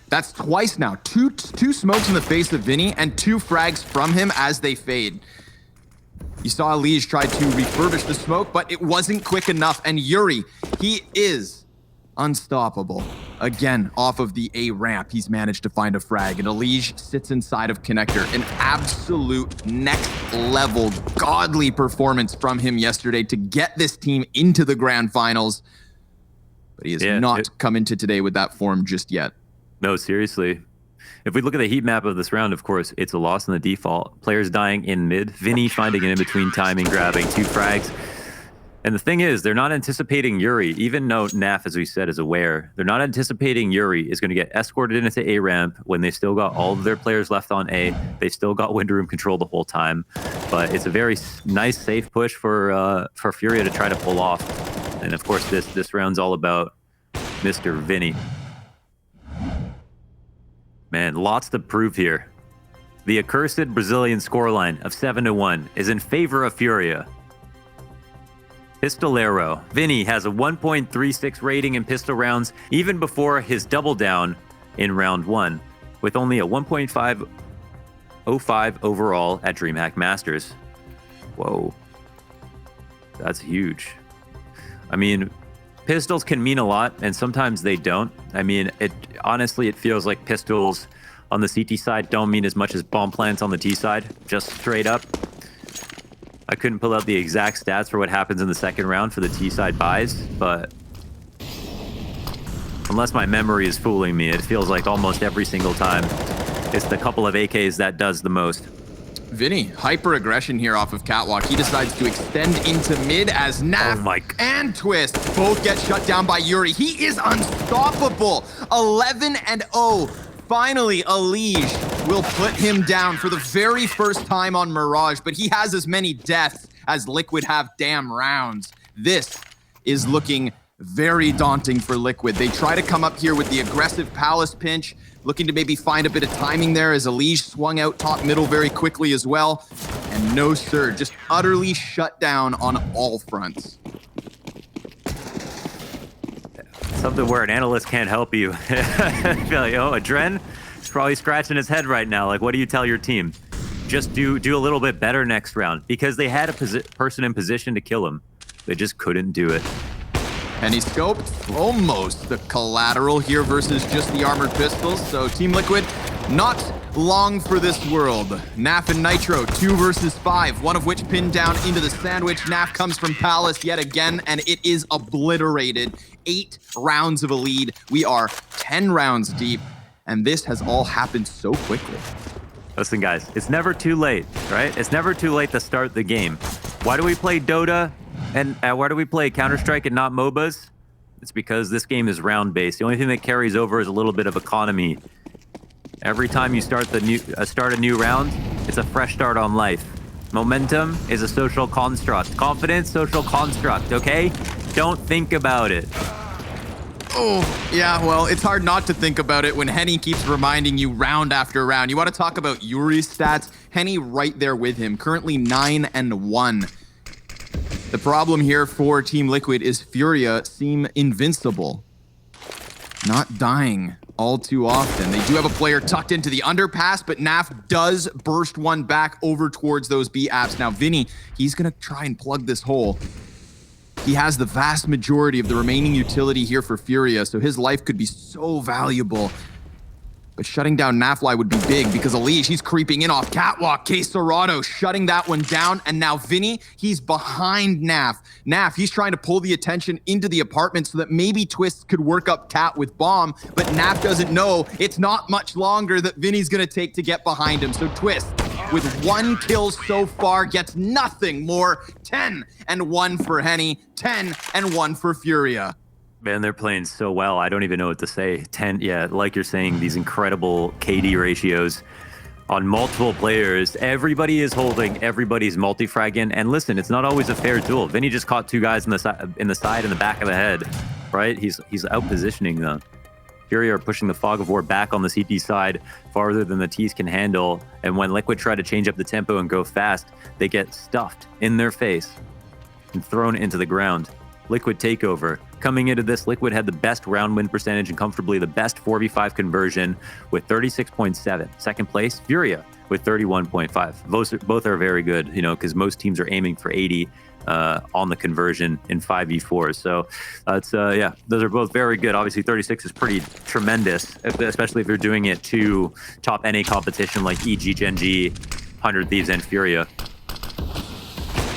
That's twice now. Two smokes in the face of Vinny and 2 frags from him as they fade. You saw Lige try to refurbish the smoke, but it wasn't quick enough. And Yuri, he is unstoppable. Again, off of the A ramp, he's managed to find a frag. And Lige sits inside of Connector. An absolute next level, godly performance from him yesterday to get this team into the grand finals. But he has not come into today with that form just yet. No, seriously. If we look at the heat map of this round, of course, it's a loss in the default. Players dying in mid. Vinny finding an in-between timing, grabbing 2 frags. And the thing is, they're not anticipating Yuri, even though Naf, as we said, is aware. They're not anticipating Yuri is going to get escorted into A-ramp when they still got all of their players left on A. They still got window room control the whole time. But it's a very nice, safe push for Furia to try to pull off. And of course, this round's all about Mr. Vinny. Man, lots to prove here. The accursed Brazilian scoreline of 7-1 is in favor of Furia. Pistolero. Vinny has a 1.36 rating in pistol rounds even before his double down in round 1, with only a 1.505 overall at DreamHack Masters. Whoa. That's huge. I mean, pistols can mean a lot, and sometimes they don't. I mean, honestly, it feels like pistols on the CT side don't mean as much as bomb plants on the T side, just straight up. I couldn't pull out the exact stats for what happens in the second round for the T side buys, but unless my memory is fooling me, it feels like almost every single time it's the couple of AKs that does the most. Vinny, hyper aggression here off of Catwalk. He decides to extend into mid as Naf and Twist both get shut down by Yuri. He is unstoppable. 11-0. Finally, Lige will put him down for the very first time on Mirage, but he has as many deaths as Liquid have damn rounds. This is looking very daunting for Liquid. They try to come up here with the aggressive Palace pinch, looking to maybe find a bit of timing there as Lige swung out top middle very quickly as well. And no sir, just utterly shut down on all fronts. Something where an analyst can't help you. I feel like, Adren is probably scratching his head right now. Like, what do you tell your team? Just do a little bit better next round, because they had a person in position to kill him. They just couldn't do it. And he scoped almost the collateral here versus just the armored pistols. So Team Liquid, not long for this world. Naf and Nitro, 2 versus 5, one of which pinned down into the sandwich. Naf comes from Palace yet again, and it is obliterated. 8 rounds of a lead. We are 10 rounds deep, and this has all happened so quickly. Listen, guys, it's never too late, right? It's never too late to start the game. Why do we play Dota? And why do we play Counter-Strike and not MOBAs? It's because this game is round-based. The only thing that carries over is a little bit of economy. Every time you start a new round, it's a fresh start on life. Momentum is a social construct. Confidence, social construct, okay? Don't think about it. Oh, yeah, well, it's hard not to think about it when Henny keeps reminding you round after round. You want to talk about Yuri's stats? Henny right there with him, currently 9-1. The problem here for Team Liquid is Furia seem invincible. Not dying all too often. They do have a player tucked into the underpass, but Naf does burst one back over towards those B apps. Now, Vinny, he's going to try and plug this hole. He has the vast majority of the remaining utility here for Furia, so his life could be so valuable. But shutting down Nafly would be big because Elige, he's creeping in off catwalk. Quesarado shutting that one down. And now Vinny, he's behind Naf. Naf, he's trying to pull the attention into the apartment so that maybe Twist could work up Cat with Bomb. But Naf doesn't know it's not much longer that Vinny's going to take to get behind him. So Twist, with 1 kill so far, gets nothing more. 10 and 1 for Henny, 10 and 1 for Furia. Man, they're playing so well. I don't even know what to say. 10, yeah, like you're saying, these incredible KD ratios on multiple players. Everybody is holding, everybody's multi-fragging. And listen, it's not always a fair duel. Vinny just caught 2 guys in the side and the back of the head, right? He's out-positioning them. Furia are pushing the Fog of War back on the CT side farther than the T's can handle. And when Liquid try to change up the tempo and go fast, they get stuffed in their face and thrown into the ground. Liquid takeover. Coming into this, Liquid had the best round win percentage and comfortably the best 4v5 conversion with 36.7. Second place, Furia with 31.5. Both are very good, you know, because most teams are aiming for 80 on the conversion in 5v4. So it's yeah, those are both very good. Obviously 36 is pretty tremendous, especially if you're doing it to top NA competition like EG, Gen G, 100 Thieves, and Furia.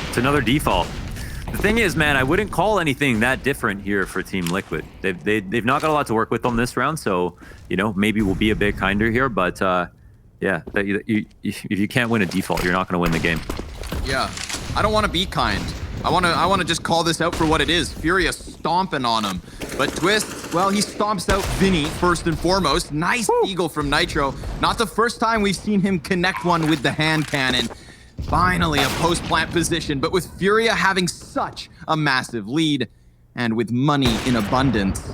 It's another default. The thing is, man, I wouldn't call anything that different here for Team Liquid. They've not got a lot to work with on this round, so, you know, maybe we'll be a bit kinder here, but yeah, if you can't win a default, you're not going to win the game. Yeah, I don't want to be kind. I want to just call this out for what it is. Furia stomping on him. But Twist, well, he stomps out Vinny first and foremost. Nice eagle from Nitro. Not the first time we've seen him connect one with the hand cannon. Finally, a post-plant position, but with Furia having such a massive lead and with money in abundance.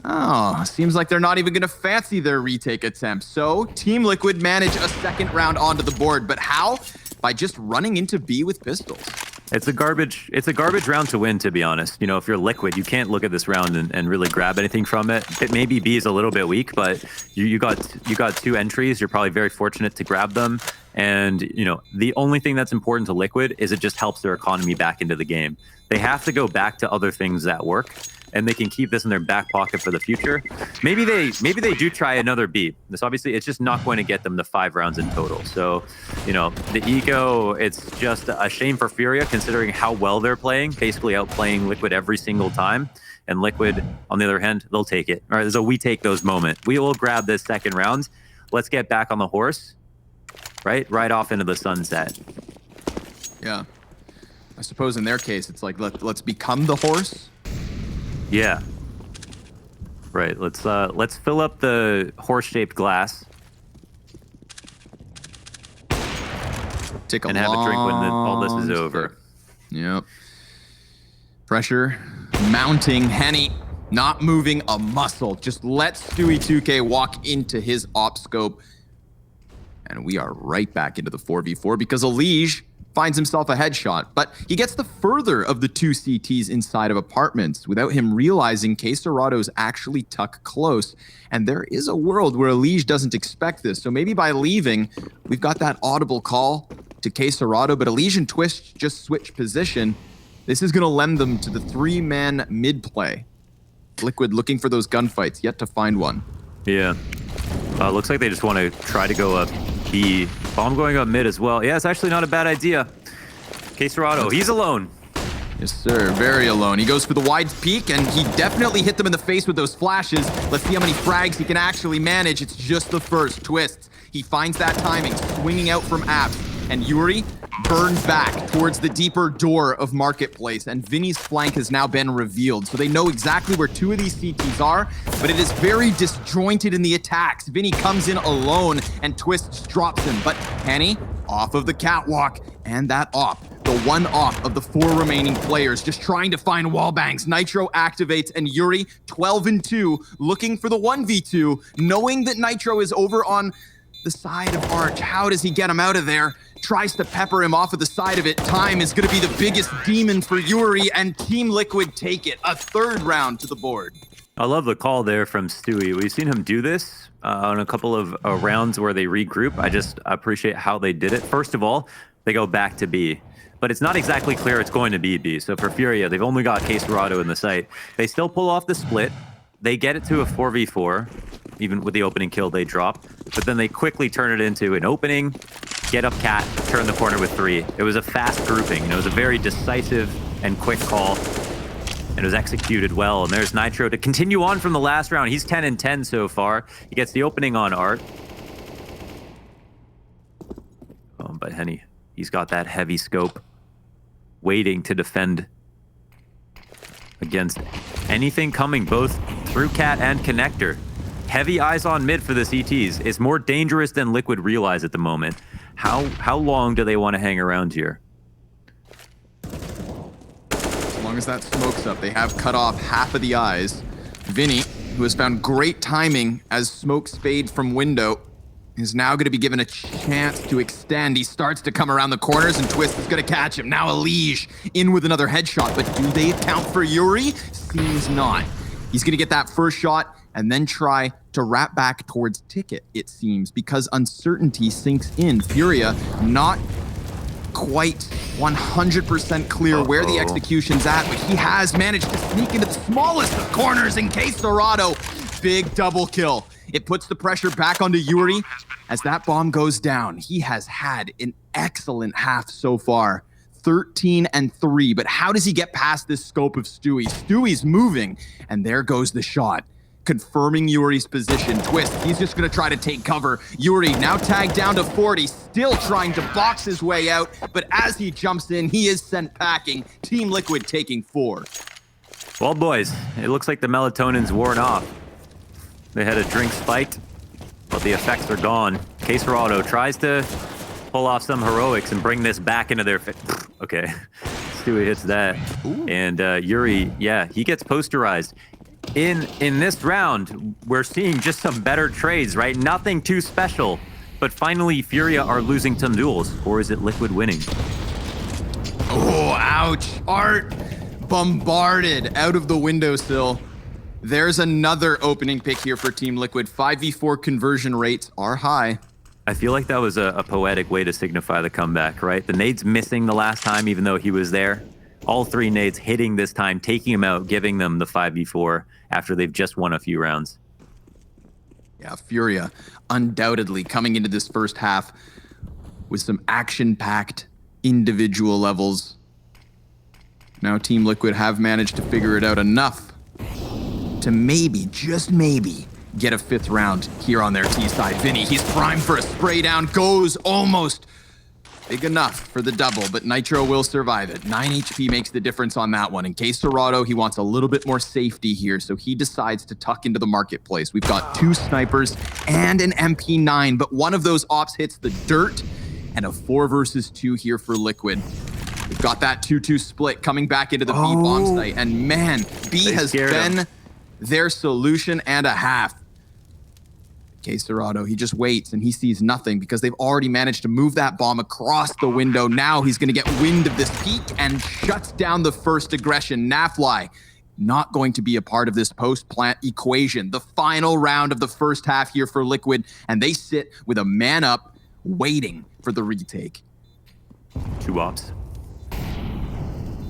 Oh, seems like they're not even going to fancy their retake attempt. So, Team Liquid manage a second round onto the board, but how? By just running into B with pistols. It's a garbage round to win, to be honest. You know, if you're Liquid, you can't look at this round and really grab anything from it. Maybe B is a little bit weak, but you got 2 entries. You're probably very fortunate to grab them. And, you know, the only thing that's important to Liquid is it just helps their economy back into the game. They have to go back to other things that work, and they can keep this in their back pocket for the future. Maybe they do try another B. This obviously, it's just not going to get them to 5 rounds in total. So, you know, the eco, it's just a shame for Furia considering how well they're playing, basically outplaying Liquid every single time. And Liquid, on the other hand, they'll take it. All right, there's a we take those moment. We will grab this second round. Let's get back on the horse. Right off into the sunset. Yeah. I suppose in their case, it's like, let's become the horse. Yeah. Right, let's fill up the horse-shaped glass. Take a and have a drink when all this is over. Yep. Pressure mounting. Henny not moving a muscle. Just let Stewie2K walk into his op scope. And we are right back into the 4v4 because Elige finds himself a headshot, but he gets the further of the 2 CTs inside of apartments without him realizing Quesarado's actually tucked close. And there is a world where Elige doesn't expect this. So maybe by leaving, we've got that audible call to Quesarado, but Elige and Twist just switch position. This is going to lend them to the 3-man mid play. Liquid looking for those gunfights, yet to find one. Yeah. Looks like they just want to try to go up B. Bomb going up mid as well. Yeah, it's actually not a bad idea. Quesarado, he's alone. Yes, sir. Very alone. He goes for the wide peek, and he definitely hit them in the face with those flashes. Let's see how many frags he can actually manage. It's just the first. Twist. He finds that timing, swinging out from apps. And Yuri burns back towards the deeper door of Marketplace, and Vinny's flank has now been revealed. So they know exactly where 2 of these CTs are, but it is very disjointed in the attacks. Vinny comes in alone, and Twist drops him. But Henny off of the catwalk, and that op. The one off of the 4 remaining players, just trying to find wallbangs. Nitro activates, and Yuri, 12-2, looking for the 1v2, knowing that Nitro is over on the side of Arch. How does he get him out of there? Tries to pepper him off of the side of it. Time is going to be the biggest demon for Yuri, and Team Liquid take it. A 3rd round to the board. I love the call there from Stewie. We've seen him do this on a couple of rounds where they regroup. I just appreciate how they did it. First of all, they go back to B. But it's not exactly clear it's going to be B. So for Furia, they've only got Caserado in the site. They still pull off the split. They get it to a 4v4, even with the opening kill they drop. But then they quickly turn it into an opening, get up Cat, turn the corner with 3. It was a fast grouping. It was a very decisive and quick call. And it was executed well. And there's Nitro to continue on from the last round. He's 10-10 so far. He gets the opening on Art. Oh, but Henny, he's got that heavy scope, waiting to defend against anything coming, both through Cat and Connector. Heavy eyes on mid for the CTs. It's more dangerous than Liquid realize at the moment. How long do they want to hang around here? As long as that smoke's up, they have cut off half of the eyes. Vinny, who has found great timing as smokes fade from window, is now going to be given a chance to extend. He starts to come around the corners, and Twist is going to catch him. Now Elige in with another headshot, but do they account for Yuri? Seems not. He's going to get that first shot and then try to wrap back towards Ticket, it seems, because uncertainty sinks in. Furia not quite 100% clear where the execution's at, but he has managed to sneak into the smallest of corners in case Dorado. Big double kill. It puts the pressure back onto Yuri as that bomb goes down. He has had an excellent half so far. 13-3, but how does he get past this scope of Stewie? Stewie's moving, and there goes the shot. Confirming Yuri's position. Twist, he's just going to try to take cover. Yuri now tagged down to 40, still trying to box his way out, but as he jumps in, he is sent packing. Team Liquid taking 4. Well, boys, it looks like the melatonin's worn off. They had a drink spiked, but the effects are gone. Caserado tries to pull off some heroics and bring this back into their okay. Stewie hits that. Ooh. And Yuri, yeah, he gets posterized. In this round, we're seeing just some better trades, right? Nothing too special. But finally, Furia are losing some duels. Or is it Liquid winning? Oh, ouch. Art bombarded out of the windowsill. There's another opening pick here for Team Liquid. 5v4 conversion rates are high. I feel like that was a poetic way to signify the comeback, right? The nades missing the last time, even though he was there. All 3 nades hitting this time, taking him out, giving them the 5v4 after they've just won a few rounds. Yeah, Furia undoubtedly coming into this first half with some action-packed individual levels. Now Team Liquid have managed to figure it out enough to maybe, just maybe, get a 5th round here on their T side. Vinny, he's primed for a spray down, goes almost big enough for the double, but Nitro will survive it. 9 HP makes the difference on that one. In case Dorado, he wants a little bit more safety here, so he decides to tuck into the marketplace. We've got 2 snipers and an MP9, but one of those ops hits the dirt, and a 4 versus 2 here for Liquid. We've got that 2-2 split coming back into the B bomb site, and man, B has been their solution and a half. Caserado, he just waits and he sees nothing because they've already managed to move that bomb across the window. Now he's going to get wind of this peak and shuts down the first aggression. Nafly not going to be a part of this post-plant equation. The final round of the first half here for Liquid, and they sit with a man up waiting for the retake. 2 ops.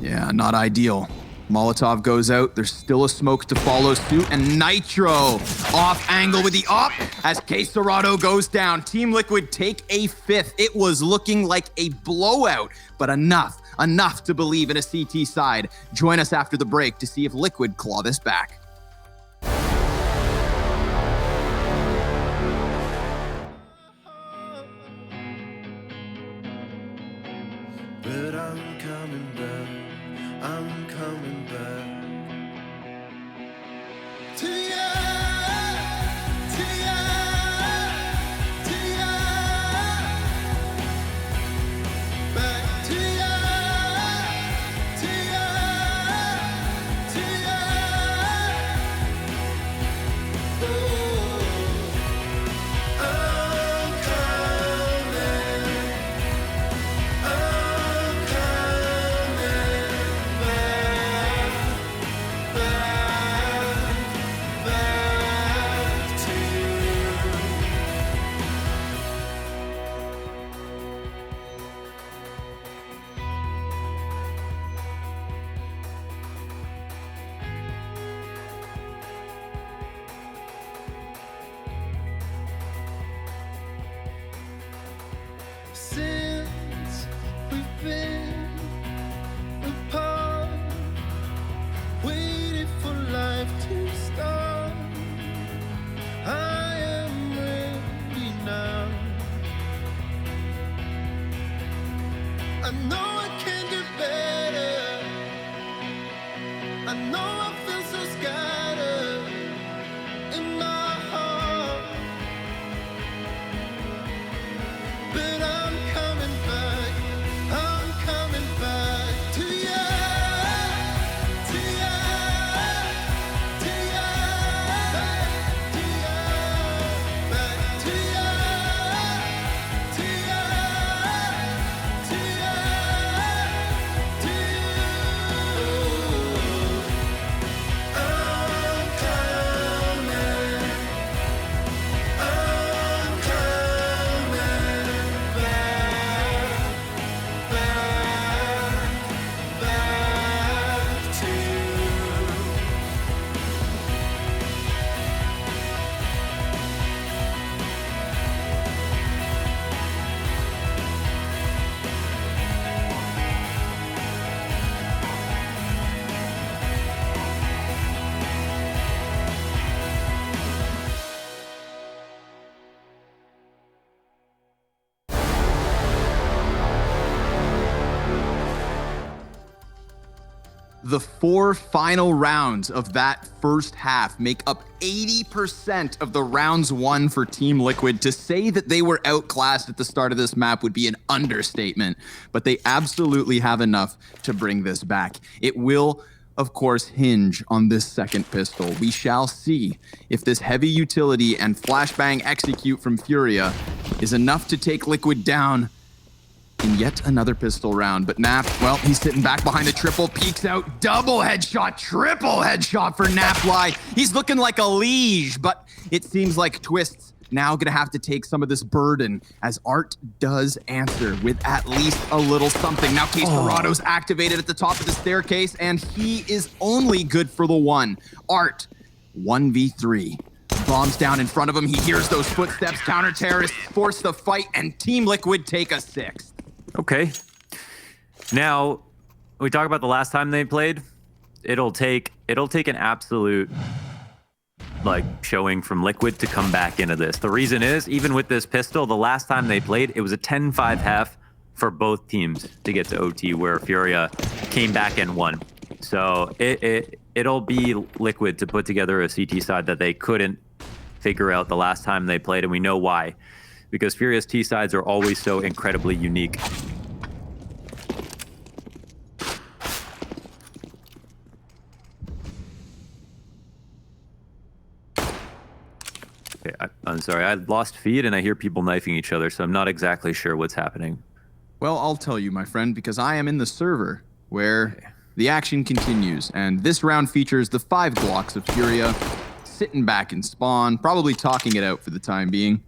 Yeah, not ideal. Molotov goes out. There's still a smoke to follow suit. And Nitro off angle with the op as Caserado goes down. Team Liquid take a 5th. It was looking like a blowout, but enough to believe in a CT side. Join us after the break to see if Liquid claw this back. But I'm coming back. I'm coming back to you, to you, to you, back to you, to you, to you. The 4 final rounds of that first half make up 80% of the rounds won for Team Liquid. To say that they were outclassed at the start of this map would be an understatement, but they absolutely have enough to bring this back. It will, of course, hinge on this second pistol. We shall see if this heavy utility and flashbang execute from Furia is enough to take Liquid down in yet another pistol round. But Nap, well, he's sitting back behind the triple, peeks out, double headshot, triple headshot for Napfly. He's looking like a liege, but it seems like Twist's now gonna have to take some of this burden as Art does answer with at least a little something. Now Case Dorado's activated at the top of the staircase, and he is only good for the one. Art, 1v3. Bombs down in front of him. He hears those footsteps. Counter-terrorists force the fight, and Team Liquid take a 6th. Okay. Now, we talk about the last time they played. It'll take an absolute showing from Liquid to come back into this. The reason is, even with this pistol, the last time they played, it was a 10-5 half for both teams to get to OT, where Furia came back and won. So it'll be Liquid to put together a CT side that they couldn't figure out the last time they played, and we know why. Because Furia's T sides are always so incredibly unique. Okay, I'm sorry, I lost feed and I hear people knifing each other, so I'm not exactly sure what's happening. Well, I'll tell you, my friend, because I am in the server where the action continues, and this round features the 5 blocks of Furia sitting back in spawn, probably talking it out for the time being.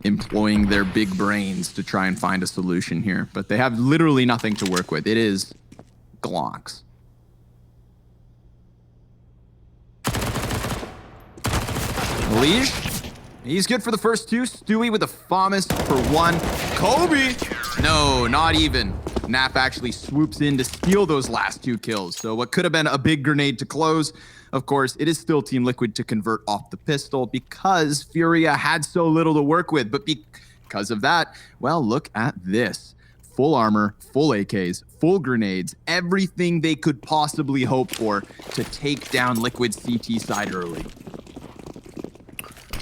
Employing their big brains to try and find a solution here, but they have literally nothing to work with. It is Glocks. Liege, he's good for the first 2. Stewie with a FAMAS for 1. Kobe, no, not even. Nap actually swoops in to steal those last 2 kills. So what could have been a big grenade to close, of course, it is still Team Liquid to convert off the pistol because Furia had so little to work with. But because of that, well, look at this. Full armor, full AKs, full grenades, everything they could possibly hope for to take down Liquid's CT side early.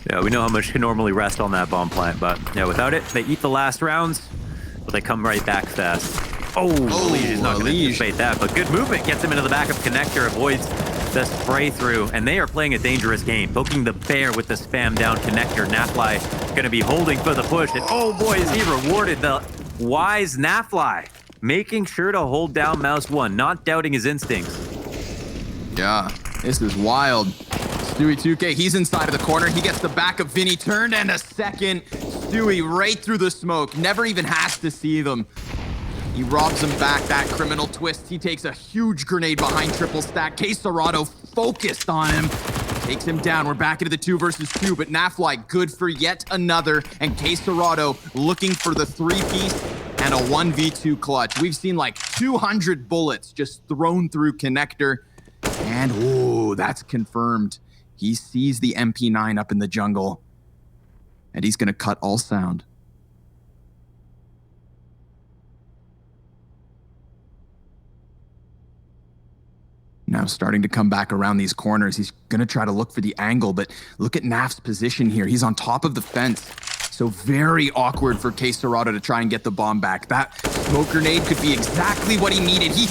Yeah, we know how much can normally rest on that bomb plant, but yeah, without it, they eat the last rounds, but they come right back fast. Liege is not going to anticipate that, but good movement gets him into the back of connector, avoids the spray through, and they are playing a dangerous game, poking the bear with the spam down connector. Napfly going to be holding for the push, and oh boy, is he rewarded. The wise Napfly making sure to hold down mouse 1, not doubting his instincts. Yeah, this is wild. Stewie 2K, he's inside of the corner. He gets the back of Vinny turned, and a second. Stewie right through the smoke, never even has to see them. He robs him back, that criminal twist. He takes a huge grenade behind triple stack. Case Dorado focused on him. Takes him down. We're back into the 2 versus 2, but Napfly good for yet another. And Case Dorado looking for the 3-piece and a 1v2 clutch. We've seen like 200 bullets just thrown through connector. And ooh, that's confirmed. He sees the MP9 up in the jungle. And he's gonna cut all sound. Now starting to come back around these corners. He's going to try to look for the angle, but look at Naf's position here. He's on top of the fence. So very awkward for Case Dorado to try and get the bomb back. That smoke grenade could be exactly what he needed. He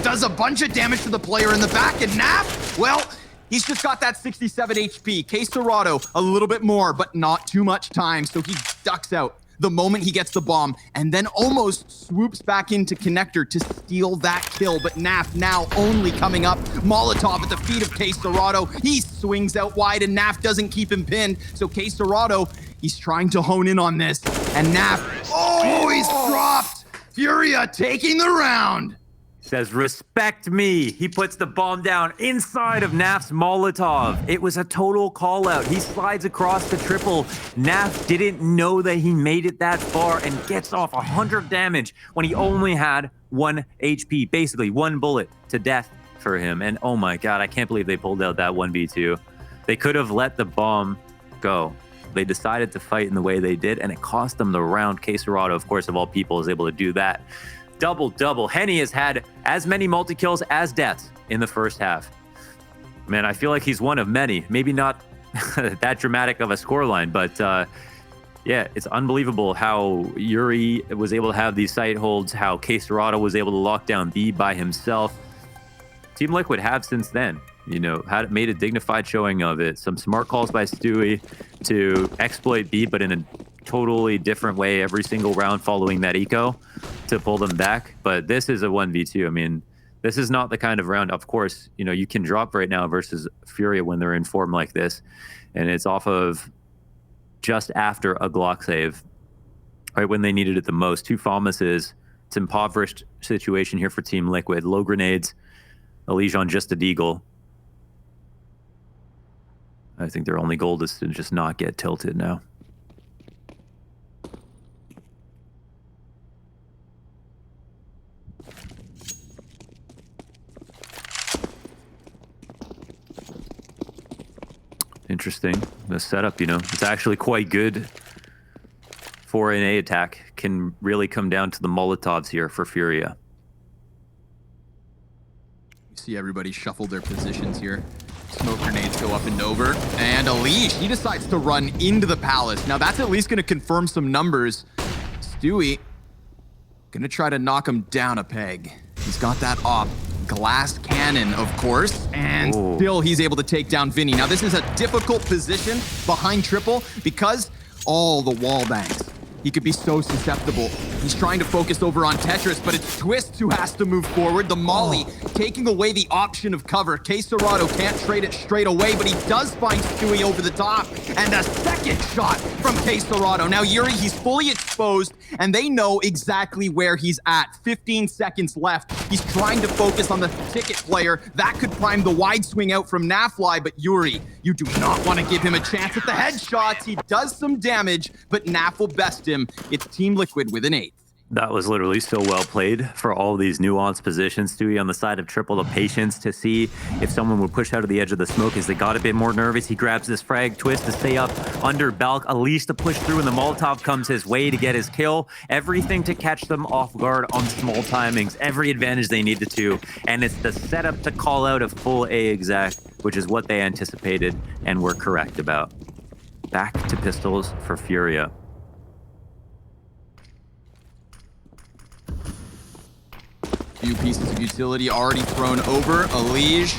does a bunch of damage to the player in the back, and Naf, well, he's just got that 67 HP. Case Dorado, a little bit more, but not too much time. So he ducks out the moment he gets the bomb, and then almost swoops back into connector to steal that kill. But Naf now only coming up. Molotov at the feet of Case Dorado. He swings out wide, and Naf doesn't keep him pinned. So Case Dorado, he's trying to hone in on this. And Naf, he's dropped. Furia taking the round. Says, respect me. He puts the bomb down inside of Naf's Molotov. It was a total call out. He slides across the triple. Naf didn't know that he made it that far and gets off 100 damage when he only had 1 HP, basically 1 bullet to death for him. And oh my God, I can't believe they pulled out that 1v2. They could have let the bomb go. They decided to fight in the way they did, and it cost them the round. Case Dorado, of course, of all people, is able to do that. double-double. Henny has had as many multi-kills as deaths in the first half. Man, I feel like he's one of many. Maybe not that dramatic of a scoreline, but yeah, it's unbelievable how Yuri was able to have these site holds, how K-Serrado was able to lock down B by himself. Team Liquid have since then, you know, made a dignified showing of it. Some smart calls by Stewie to exploit B, but in a totally different way every single round following that eco to pull them back. But this is a 1v2. I mean, this is not the kind of round, of course, you know, you can drop right now versus Furia when they're in form like this. And it's off of just after a Glock save, right when they needed it the most. 2 Falmuses. It's an impoverished situation here for Team Liquid. Low grenades, Elige on just a deagle. I think their only goal is to just not get tilted now. Interesting. The setup, you know, it's actually quite good for an A attack. Can really come down to the Molotovs here for Furia. You see everybody shuffle their positions here. Smoke grenades go up and over. And Elige, he decides to run into the palace. Now that's at least going to confirm some numbers. Stewie going to try to knock him down a peg. He's got that op. Glass cannon, of course, and still he's able to take down Vinny. Now this is a difficult position behind Triple because all the wall bangs. He could be so susceptible. He's trying to focus over on Tetris, but it's Twist who has to move forward. The Molly taking away the option of cover. K-Serrado can't trade it straight away, but he does find Stewie over the top. And a second shot from K-Serrado. Now Yuri, he's fully exposed, and they know exactly where he's at. 15 seconds left. He's trying to focus on the ticket player. That could prime the wide swing out from Nafly, but Yuri, you do not want to give him a chance at the headshots. He does some damage, but Naf will best him. It's Team Liquid with an 8th. That was literally so well played for all these nuanced positions. Stewie on the side of Triple, the patience to see if someone would push out of the edge of the smoke as they got a bit more nervous. He grabs this frag. Twist to stay up under Balk. Elige to push through, and the Molotov comes his way to get his kill. Everything to catch them off guard on small timings. Every advantage they needed to. And it's the setup to call out a full A exec, which is what they anticipated and were correct about. Back to pistols for Furia. Few pieces of utility already thrown over. Elige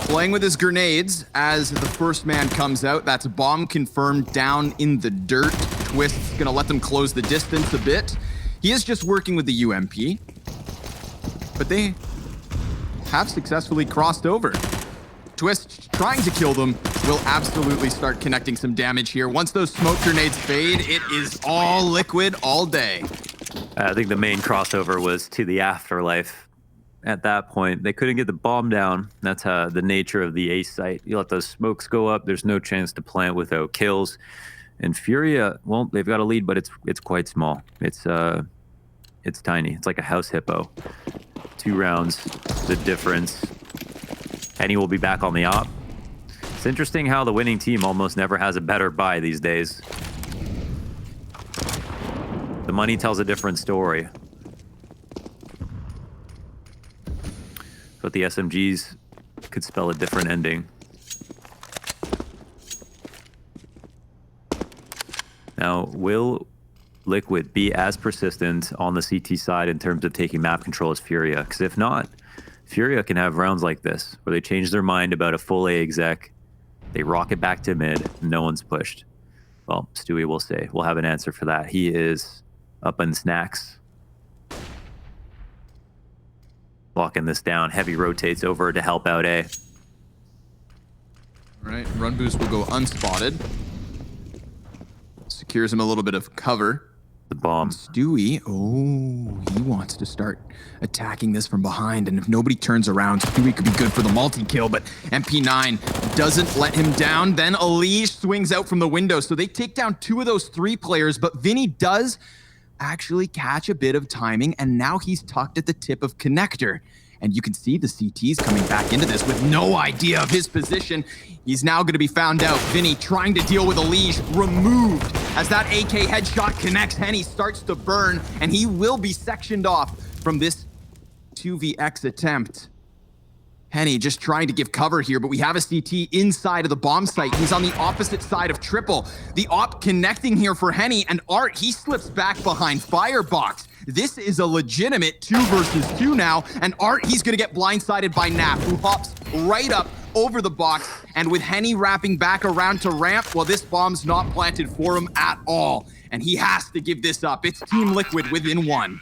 playing with his grenades as the first man comes out. That's a bomb confirmed down in the dirt. Twist's gonna let them close the distance a bit. He is just working with the UMP, but they have successfully crossed over. Twist trying to kill them will absolutely start connecting some damage here. Once those smoke grenades fade, it is all Liquid all day. I think the main crossover was to the afterlife. At that point, they couldn't get the bomb down. That's the nature of the ace site. You let those smokes go up, there's no chance to plant without kills. And Furia, well, they've got a lead, but it's quite small. It's tiny. It's like a house hippo. 2 rounds, the difference. Henny will be back on the op. It's interesting how the winning team almost never has a better buy these days. The money tells a different story. But the SMGs could spell a different ending. Now, will Liquid be as persistent on the CT side in terms of taking map control as Furia? Because if not, Furia can have rounds like this, where they change their mind about a full A exec, they rock it back to mid, no one's pushed. Well, Stewie will say, we'll have an answer for that. He is up in snacks. Locking this down. Heavy rotates over to help out A. All right, run boost will go unspotted. Secures him a little bit of cover. The bomb. Stewie, he wants to start attacking this from behind, and if nobody turns around, Stewie could be good for the multi-kill, but MP9 doesn't let him down. Then Elige swings out from the window, so they take down 2 of those 3 players, but Vinny does actually catch a bit of timing, and now he's tucked at the tip of connector. And you can see the CTs coming back into this with no idea of his position. He's now going to be found out. Vinny trying to deal with Elige, removed as that AK headshot connects. Henny starts to burn, and he will be sectioned off from this 2vx attempt. Henny just trying to give cover here, but we have a CT inside of the bomb site. He's on the opposite side of Triple. The op connecting here for Henny, and Art, he slips back behind Firebox. This is a legitimate 2 versus 2 now, and Art, he's gonna get blindsided by Nap, who hops right up over the box, and with Henny wrapping back around to ramp, well, this bomb's not planted for him at all, and he has to give this up. It's Team Liquid within 1.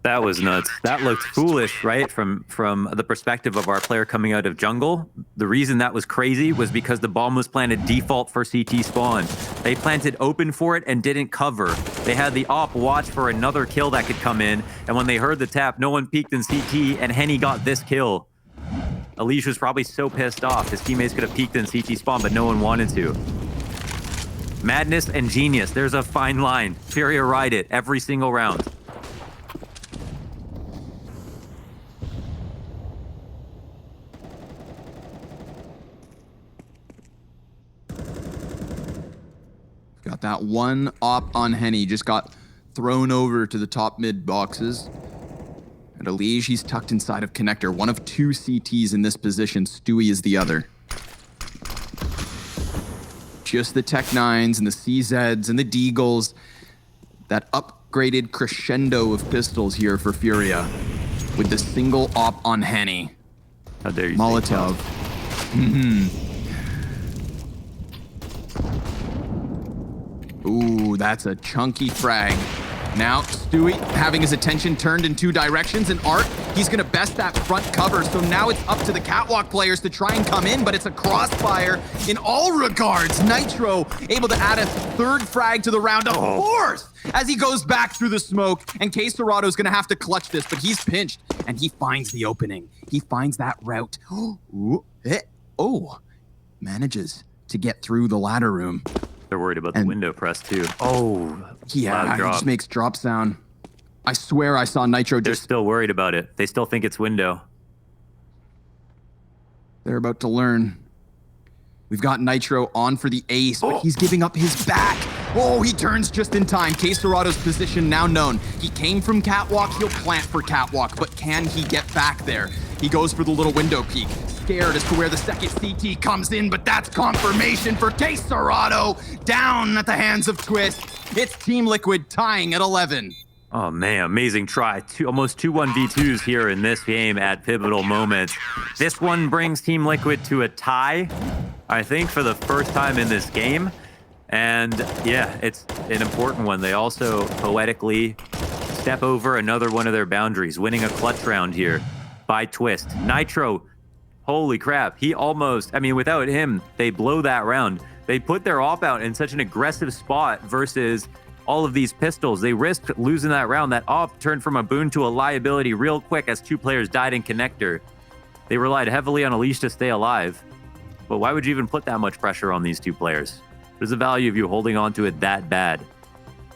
That was nuts. That looked foolish, right? From the perspective of our player coming out of jungle. The reason that was crazy was because the bomb was planted default for CT spawn. They planted open for it and didn't cover. They had the op watch for another kill that could come in, and when they heard the tap, no one peeked in CT, and Henny got this kill. Alish was probably so pissed off. His teammates could have peeked in CT spawn, but no one wanted to. Madness and genius. There's a fine line. Furia ride it every single round. Got that one op on Henny, just got thrown over to the top mid boxes. And Alish, he's tucked inside of Connector. One of 2 CTs in this position. Stewie is the other. Just the Tech 9s and the CZs and the Deagles. That upgraded crescendo of pistols here for Furia. With the single op on Henny. How dare you? Molotov. Ooh, that's a chunky frag. Now, Stewie having his attention turned in 2 directions, and Art, he's gonna best that front cover, so now it's up to the catwalk players to try and come in, but it's a crossfire in all regards. Nitro able to add a 3rd frag to the round, a 4th, as he goes back through the smoke, and K Serato's gonna have to clutch this, but he's pinched, and he finds the opening. He finds that route. Manages to get through the ladder room. They're worried about the window press too. Oh, yeah, he just makes drop sound. I swear I saw Nitro They're still worried about it. They still think it's window. They're about to learn. We've got Nitro on for the ace, but he's giving up his back. Oh, he turns just in time. K Serato's position now known. He came from Catwalk, he'll plant for Catwalk, but can he get back there? He goes for the little window peek. Scared as to where the second CT comes in, but that's confirmation for K Serato. Down at the hands of Twist. It's Team Liquid tying at 11. Oh man, amazing try. Almost 2 1v2s here in this game at pivotal moments. This one brings Team Liquid to a tie, I think, for the first time in this game. And yeah, it's an important one. They also poetically step over another one of their boundaries, winning a clutch round here by Twist. Nitro, holy crap. He almost, without him, they blow that round. They put their op out in such an aggressive spot versus all of these pistols. They risked losing that round. That op turned from a boon to a liability real quick as 2 players died in Connector. They relied heavily on Alish to stay alive. But why would you even put that much pressure on these 2 players? There's the value of you holding on to it that bad.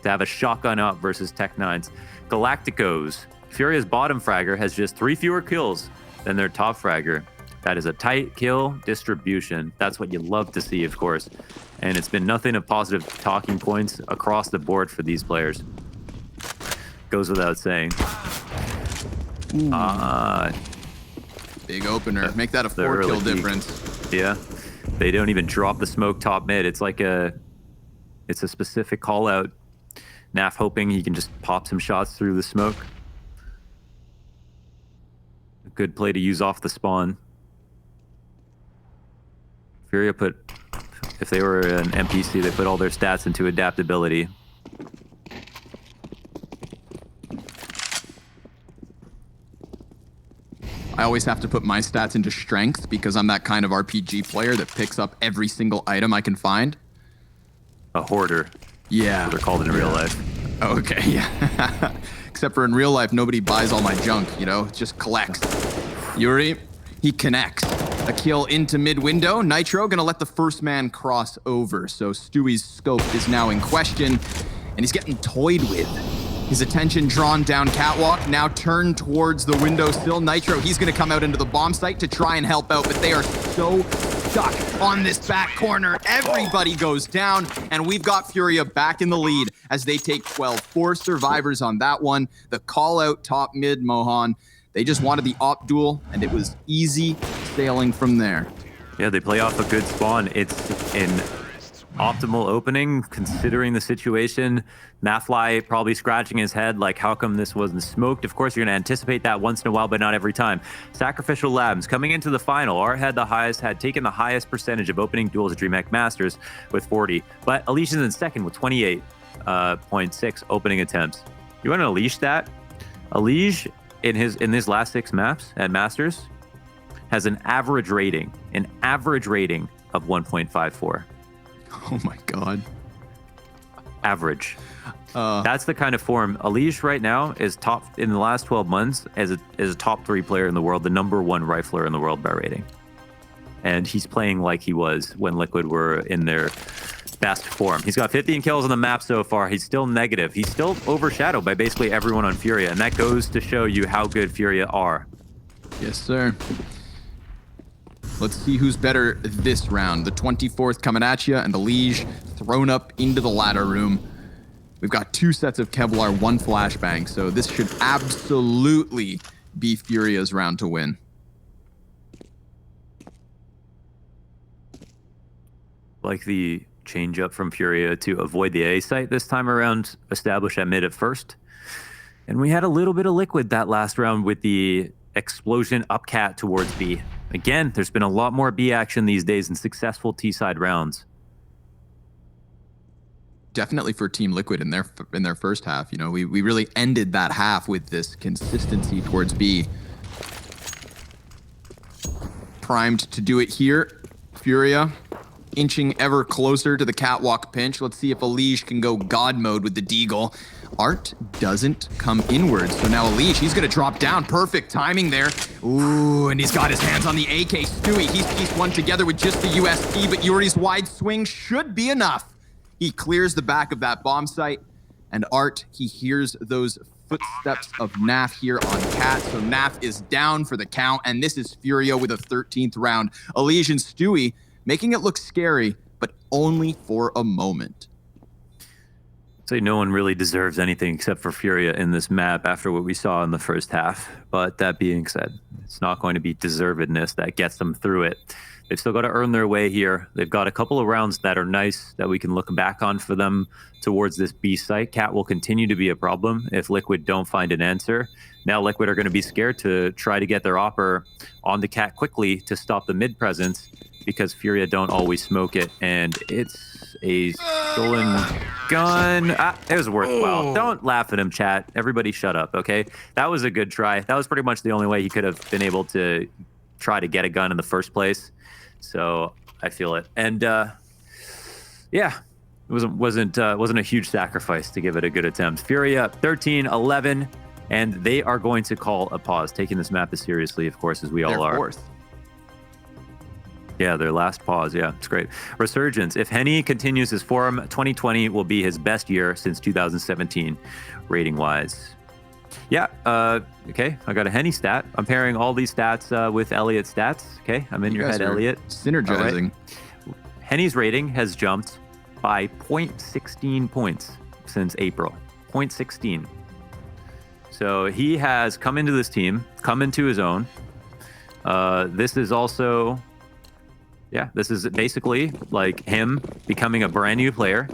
To have a shotgun up versus Tech 9s. Galacticos. Furia's bottom fragger has just 3 fewer kills than their top fragger. That is a tight kill distribution. That's what you love to see, of course. And it's been nothing of positive talking points across the board for these players. Goes without saying. Big opener. Make that a 4 kill difference. Yeah. They don't even drop the smoke top mid. It's like it's a specific call out. Naf hoping he can just pop some shots through the smoke. A good play to use off the spawn. Furia if they were an NPC, they put all their stats into adaptability. I always have to put my stats into strength because I'm that kind of RPG player that picks up every single item I can find. A hoarder. Yeah. They're called in real life. Okay, yeah. Except for in real life, nobody buys all my junk, you know? It just collects. Yuri, he connects. A kill into mid window. Nitro gonna let the first man cross over. So Stewie's scope is now in question, and he's getting toyed with. His attention drawn down catwalk, now turned towards the windowsill. Nitro, he's gonna come out into the bomb site to try and help out, but they are so stuck on this back corner. Everybody goes down, and we've got Furia back in the lead as they take 12. 4 survivors on that one. The call out top mid, Mohan. They just wanted the op duel, and it was easy sailing from there. Yeah, they play off a good spawn. It's an optimal opening considering the situation. Mathfly probably scratching his head like, how come this wasn't smoked? Of course, you're going to anticipate that once in a while, but not every time. Sacrificial Labs coming into the final. Art had taken the highest percentage of opening duels at DreamHack Masters with 40, but Alish is in second with 28.6 opening attempts. You want to Alish that? Alish in his last 6 maps at Masters has an average rating of 1.54. Oh my God. Average. That's the kind of form. Alish right now is top in the last 12 months as a top 3 player in the world, the #1 rifler in the world by rating. And he's playing like he was when Liquid were in their best form. He's got 15 kills on the map so far. He's still negative. He's still overshadowed by basically everyone on Furia, and that goes to show you how good Furia are. Yes, sir. Let's see who's better this round. The 24th coming at you, and the Liege thrown up into the ladder room. We've got 2 sets of Kevlar, 1 flashbang, so this should absolutely be Furia's round to win. Like the change up from Furia to avoid the A site this time around, establish at mid at first. And we had a little bit of Liquid that last round with the explosion up cat towards B. Again, there's been a lot more B action these days in successful T-side rounds. Definitely for Team Liquid in their first half. You know, we really ended that half with this consistency towards B. Primed to do it here. Furia inching ever closer to the catwalk pinch. Let's see if Alish can go God mode with the Deagle. Art doesn't come inwards, so now Alish, he's gonna drop down. Perfect timing there. Ooh, and he's got his hands on the AK. Stewie, he's pieced one together with just the USP, but Yuri's wide swing should be enough. He clears the back of that bomb site, and Art, he hears those footsteps of Naf here on Cat, so Naf is down for the count, and this is Furia with a 13th round. Alish and Stewie making it look scary, but only for a moment. Say no one really deserves anything except for Furia in this map after what we saw in the first half. But that being said, it's not going to be deservedness that gets them through it. They've still got to earn their way here. They've got a couple of rounds that are nice that we can look back on for them towards this B site. Cat will continue to be a problem if Liquid don't find an answer. Now Liquid are going to be scared to try to get their opper on the Cat quickly to stop the mid presence, because Furia don't always smoke it, and it's a stolen gun. It was worthwhile. Don't laugh at him, chat. Everybody shut up, okay? That was a good try. That was pretty much the only way he could have been able to try to get a gun in the first place. So I feel it. And yeah, it wasn't a huge sacrifice to give it a good attempt. Furia 13-11, and they are going to call a pause, taking this map as seriously, of course, as we all are. Fourth. Yeah, their last pause. Yeah, it's great. Resurgence. If Henny continues his form, 2020 will be his best year since 2017, rating-wise. Yeah, okay, I got a Henny stat. I'm pairing all these stats with Elliot's stats. Okay, I'm in your head, Elliot. Synergizing. Right. Henny's rating has jumped by 0.16 points since April. 0.16. So he has come into this team, come into his own. This is also... Yeah, this is basically like him becoming a brand new player,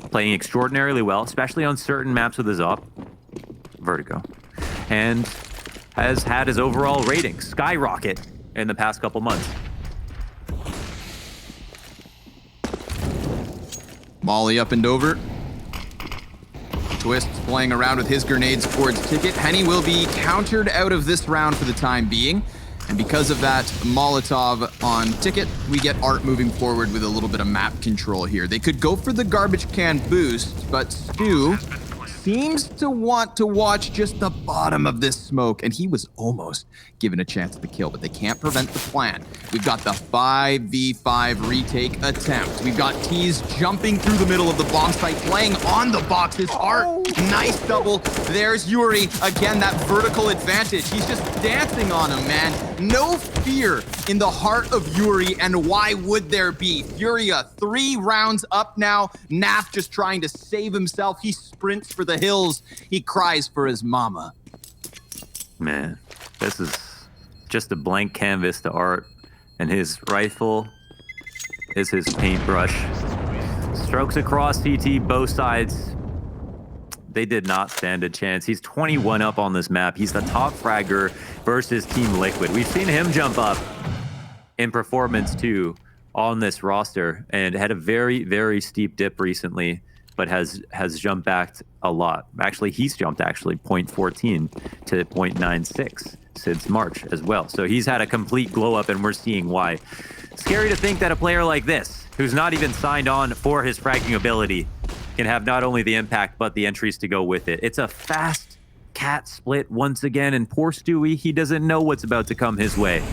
playing extraordinarily well, especially on certain maps with his op, Vertigo, and has had his overall rating skyrocket in the past couple months. Molly up and over. Twist playing around with his grenades towards Ticket. Henny will be countered out of this round for the time being. And because of that Molotov on Ticket, we get Art moving forward with a little bit of map control here. They could go for the garbage can boost, but Stu seems to want to watch just the bottom of this smoke, and he was almost given a chance at the kill, but they can't prevent the plan. We've got the 5v5 retake attempt. We've got Tease jumping through the middle of the bomb site, playing on the box's heart. Nice double. There's Yuri. Again, that vertical advantage. He's just dancing on him, man. No fear in the heart of Yuri, and why would there be? Furia 3 rounds up now. Naf just trying to save himself. He sprints for the hills. He cries for his mama. Man, this is just a blank canvas to Art, and his rifle is his paintbrush. Strokes across CT, both sides. They did not stand a chance. He's 21 up on this map. He's the top fragger versus Team Liquid. We've seen him jump up in performance too on this roster, and had a very, very steep dip recently, but has jumped back a lot. Actually, he's jumped 0.14 to 0.96 since March as well. So he's had a complete glow up, and we're seeing why. Scary to think that a player like this, who's not even signed on for his fragging ability, can have not only the impact, but the entries to go with it. It's a fast cat split once again, and poor Stewie, he doesn't know what's about to come his way.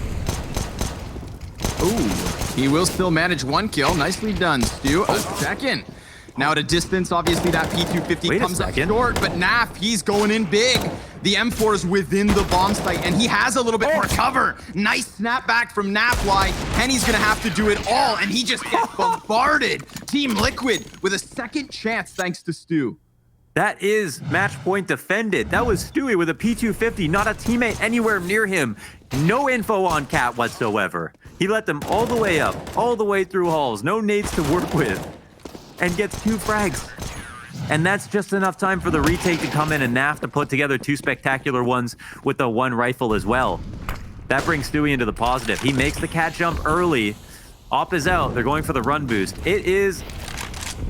Ooh, he will still manage 1 kill. Nicely done, Stu. A second. Now at a distance, obviously that P250 comes up short, but Naf, he's going in big. The M4 is within the bomb site, and he has a little bit more cover. Nice snapback from Nafly. Henny's gonna have to do it all, and he just gets bombarded. Team Liquid with a second chance thanks to Stu. That is match point defended. That was Stewie with a P250, not a teammate anywhere near him. No info on Cat whatsoever. He let them all the way up, all the way through halls. No nades to work with, and gets 2 frags. And that's just enough time for the retake to come in, and Naf to put together 2 spectacular ones with the 1 rifle as well. That brings Stewie into the positive. He makes the cat jump early. Op is out. They're going for the run boost. It is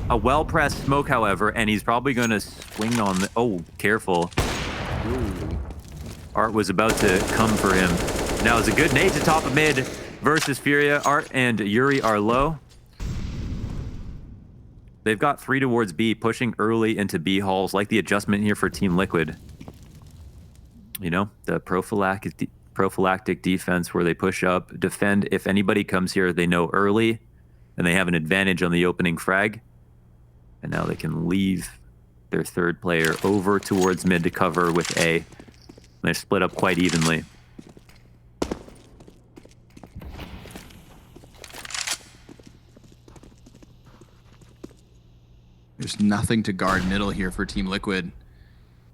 a well-pressed smoke, however, and he's probably going to swing on the... Oh, careful. Ooh. Art was about to come for him. Now it's a good nade to top of mid versus Furia. Art and Yuri are low. They've got 3 towards B, pushing early into B halls. Like the adjustment here for Team Liquid. You know, the prophylactic defense where they push up, defend. If anybody comes here, they know early, and they have an advantage on the opening frag. And now they can leave their 3rd player over towards mid to cover with A. And they're split up quite evenly. There's nothing to guard middle here for Team Liquid.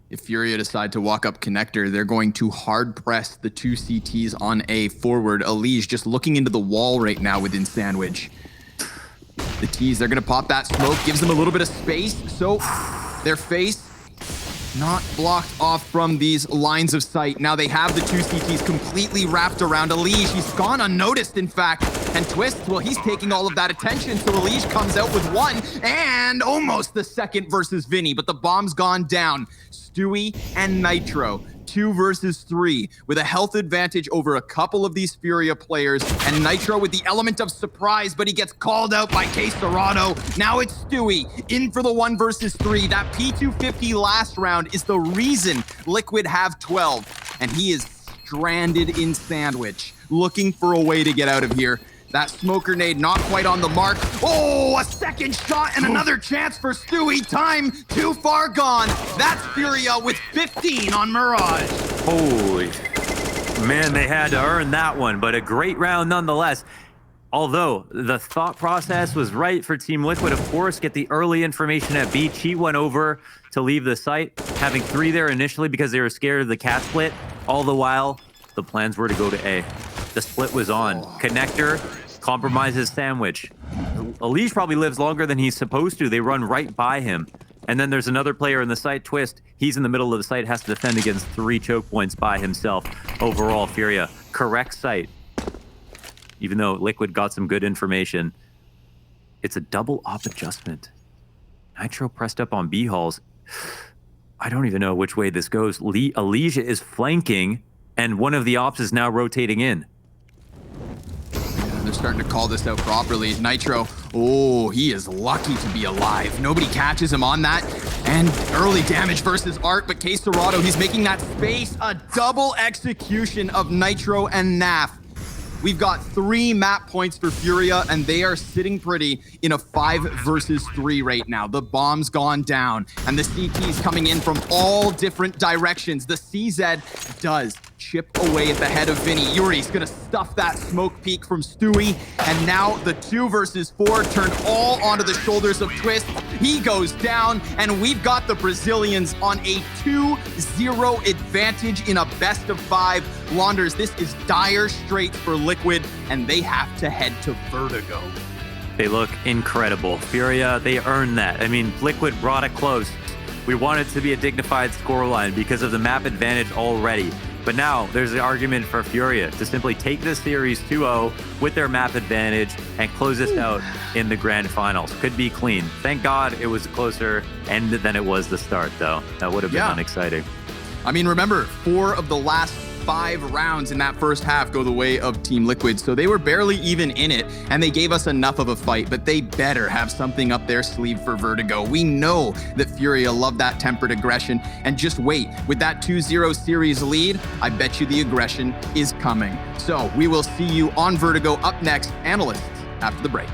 If Furia decide to walk up connector, they're going to hard press the 2 CTs on A forward. Elige just looking into the wall right now within Sandwich. The T's, they're going to pop that smoke, gives them a little bit of space. So their face not blocked off from these lines of sight. Now they have the 2 CTs completely wrapped around Elige. He's gone unnoticed, in fact. And Twist, well, he's taking all of that attention. So Elige comes out with 1 and almost the 2nd versus Vinny, but the bomb's gone down. Stewie and Nitro, 2 versus 3, with a health advantage over a couple of these Furia players, and Nitro with the element of surprise, but he gets called out by K Serrano. Now it's Stewie in for the 1 versus 3. That P250 last round is the reason Liquid have 12, and he is stranded in Sandwich, looking for a way to get out of here. That smoke grenade not quite on the mark. Oh, a second shot and another chance for Stewie. Time too far gone. That's Furia with 15 on Mirage. Holy man, they had to earn that one, but a great round nonetheless. Although the thought process was right for Team Liquid, of course, get the early information at B. Chi went over to leave the site, having 3 there initially because they were scared of the cat split. All the while, the plans were to go to A. The split was on. Connector compromises Sandwich. Elige probably lives longer than he's supposed to. They run right by him. And then there's another player in the site, Twist. He's in the middle of the site, has to defend against 3 choke points by himself. Overall, Furia, correct site. Even though Liquid got some good information. It's a double op adjustment. Nitro pressed up on B halls. I don't even know which way this goes. Elige is flanking, and one of the ops is now rotating in. they're starting to call this out properly. Nitro, oh, he is lucky to be alive. Nobody catches him on that. And early damage versus Art, but K Serrato, he's making that space. A double execution of Nitro and Naf. We've got 3 map points for Furia, and they are sitting pretty in a 5 versus 3 right now. The bomb's gone down, and the CT's coming in from all different directions. The CZ does chip away at the head of Vinny. Yuri's gonna stuff that smoke peek from Stewie, and now the 2 versus 4 turned all onto the shoulders of Twist. He goes down, and we've got the Brazilians on a 2-0 advantage in a best of 5. Launders, this is dire straits for Liquid, and they have to head to Vertigo. They look incredible. Furia, they earned that. I mean, Liquid brought it close. We want it to be a dignified scoreline because of the map advantage already. But now there's the argument for Furia to simply take this series 2-0 with their map advantage and close this out in the grand finals. Could be clean. Thank God it was a closer end than it was the start, though. That would have been unexciting. I mean, remember, 4 of the last 5 rounds in that first half go the way of Team Liquid, so they were barely even in it, and they gave us enough of a fight, but they better have something up their sleeve for Vertigo. We know that Furia love that tempered aggression, and just wait, with that 2-0 series lead, I bet you the aggression is coming. So we will see you on Vertigo up next, analysts, after the break.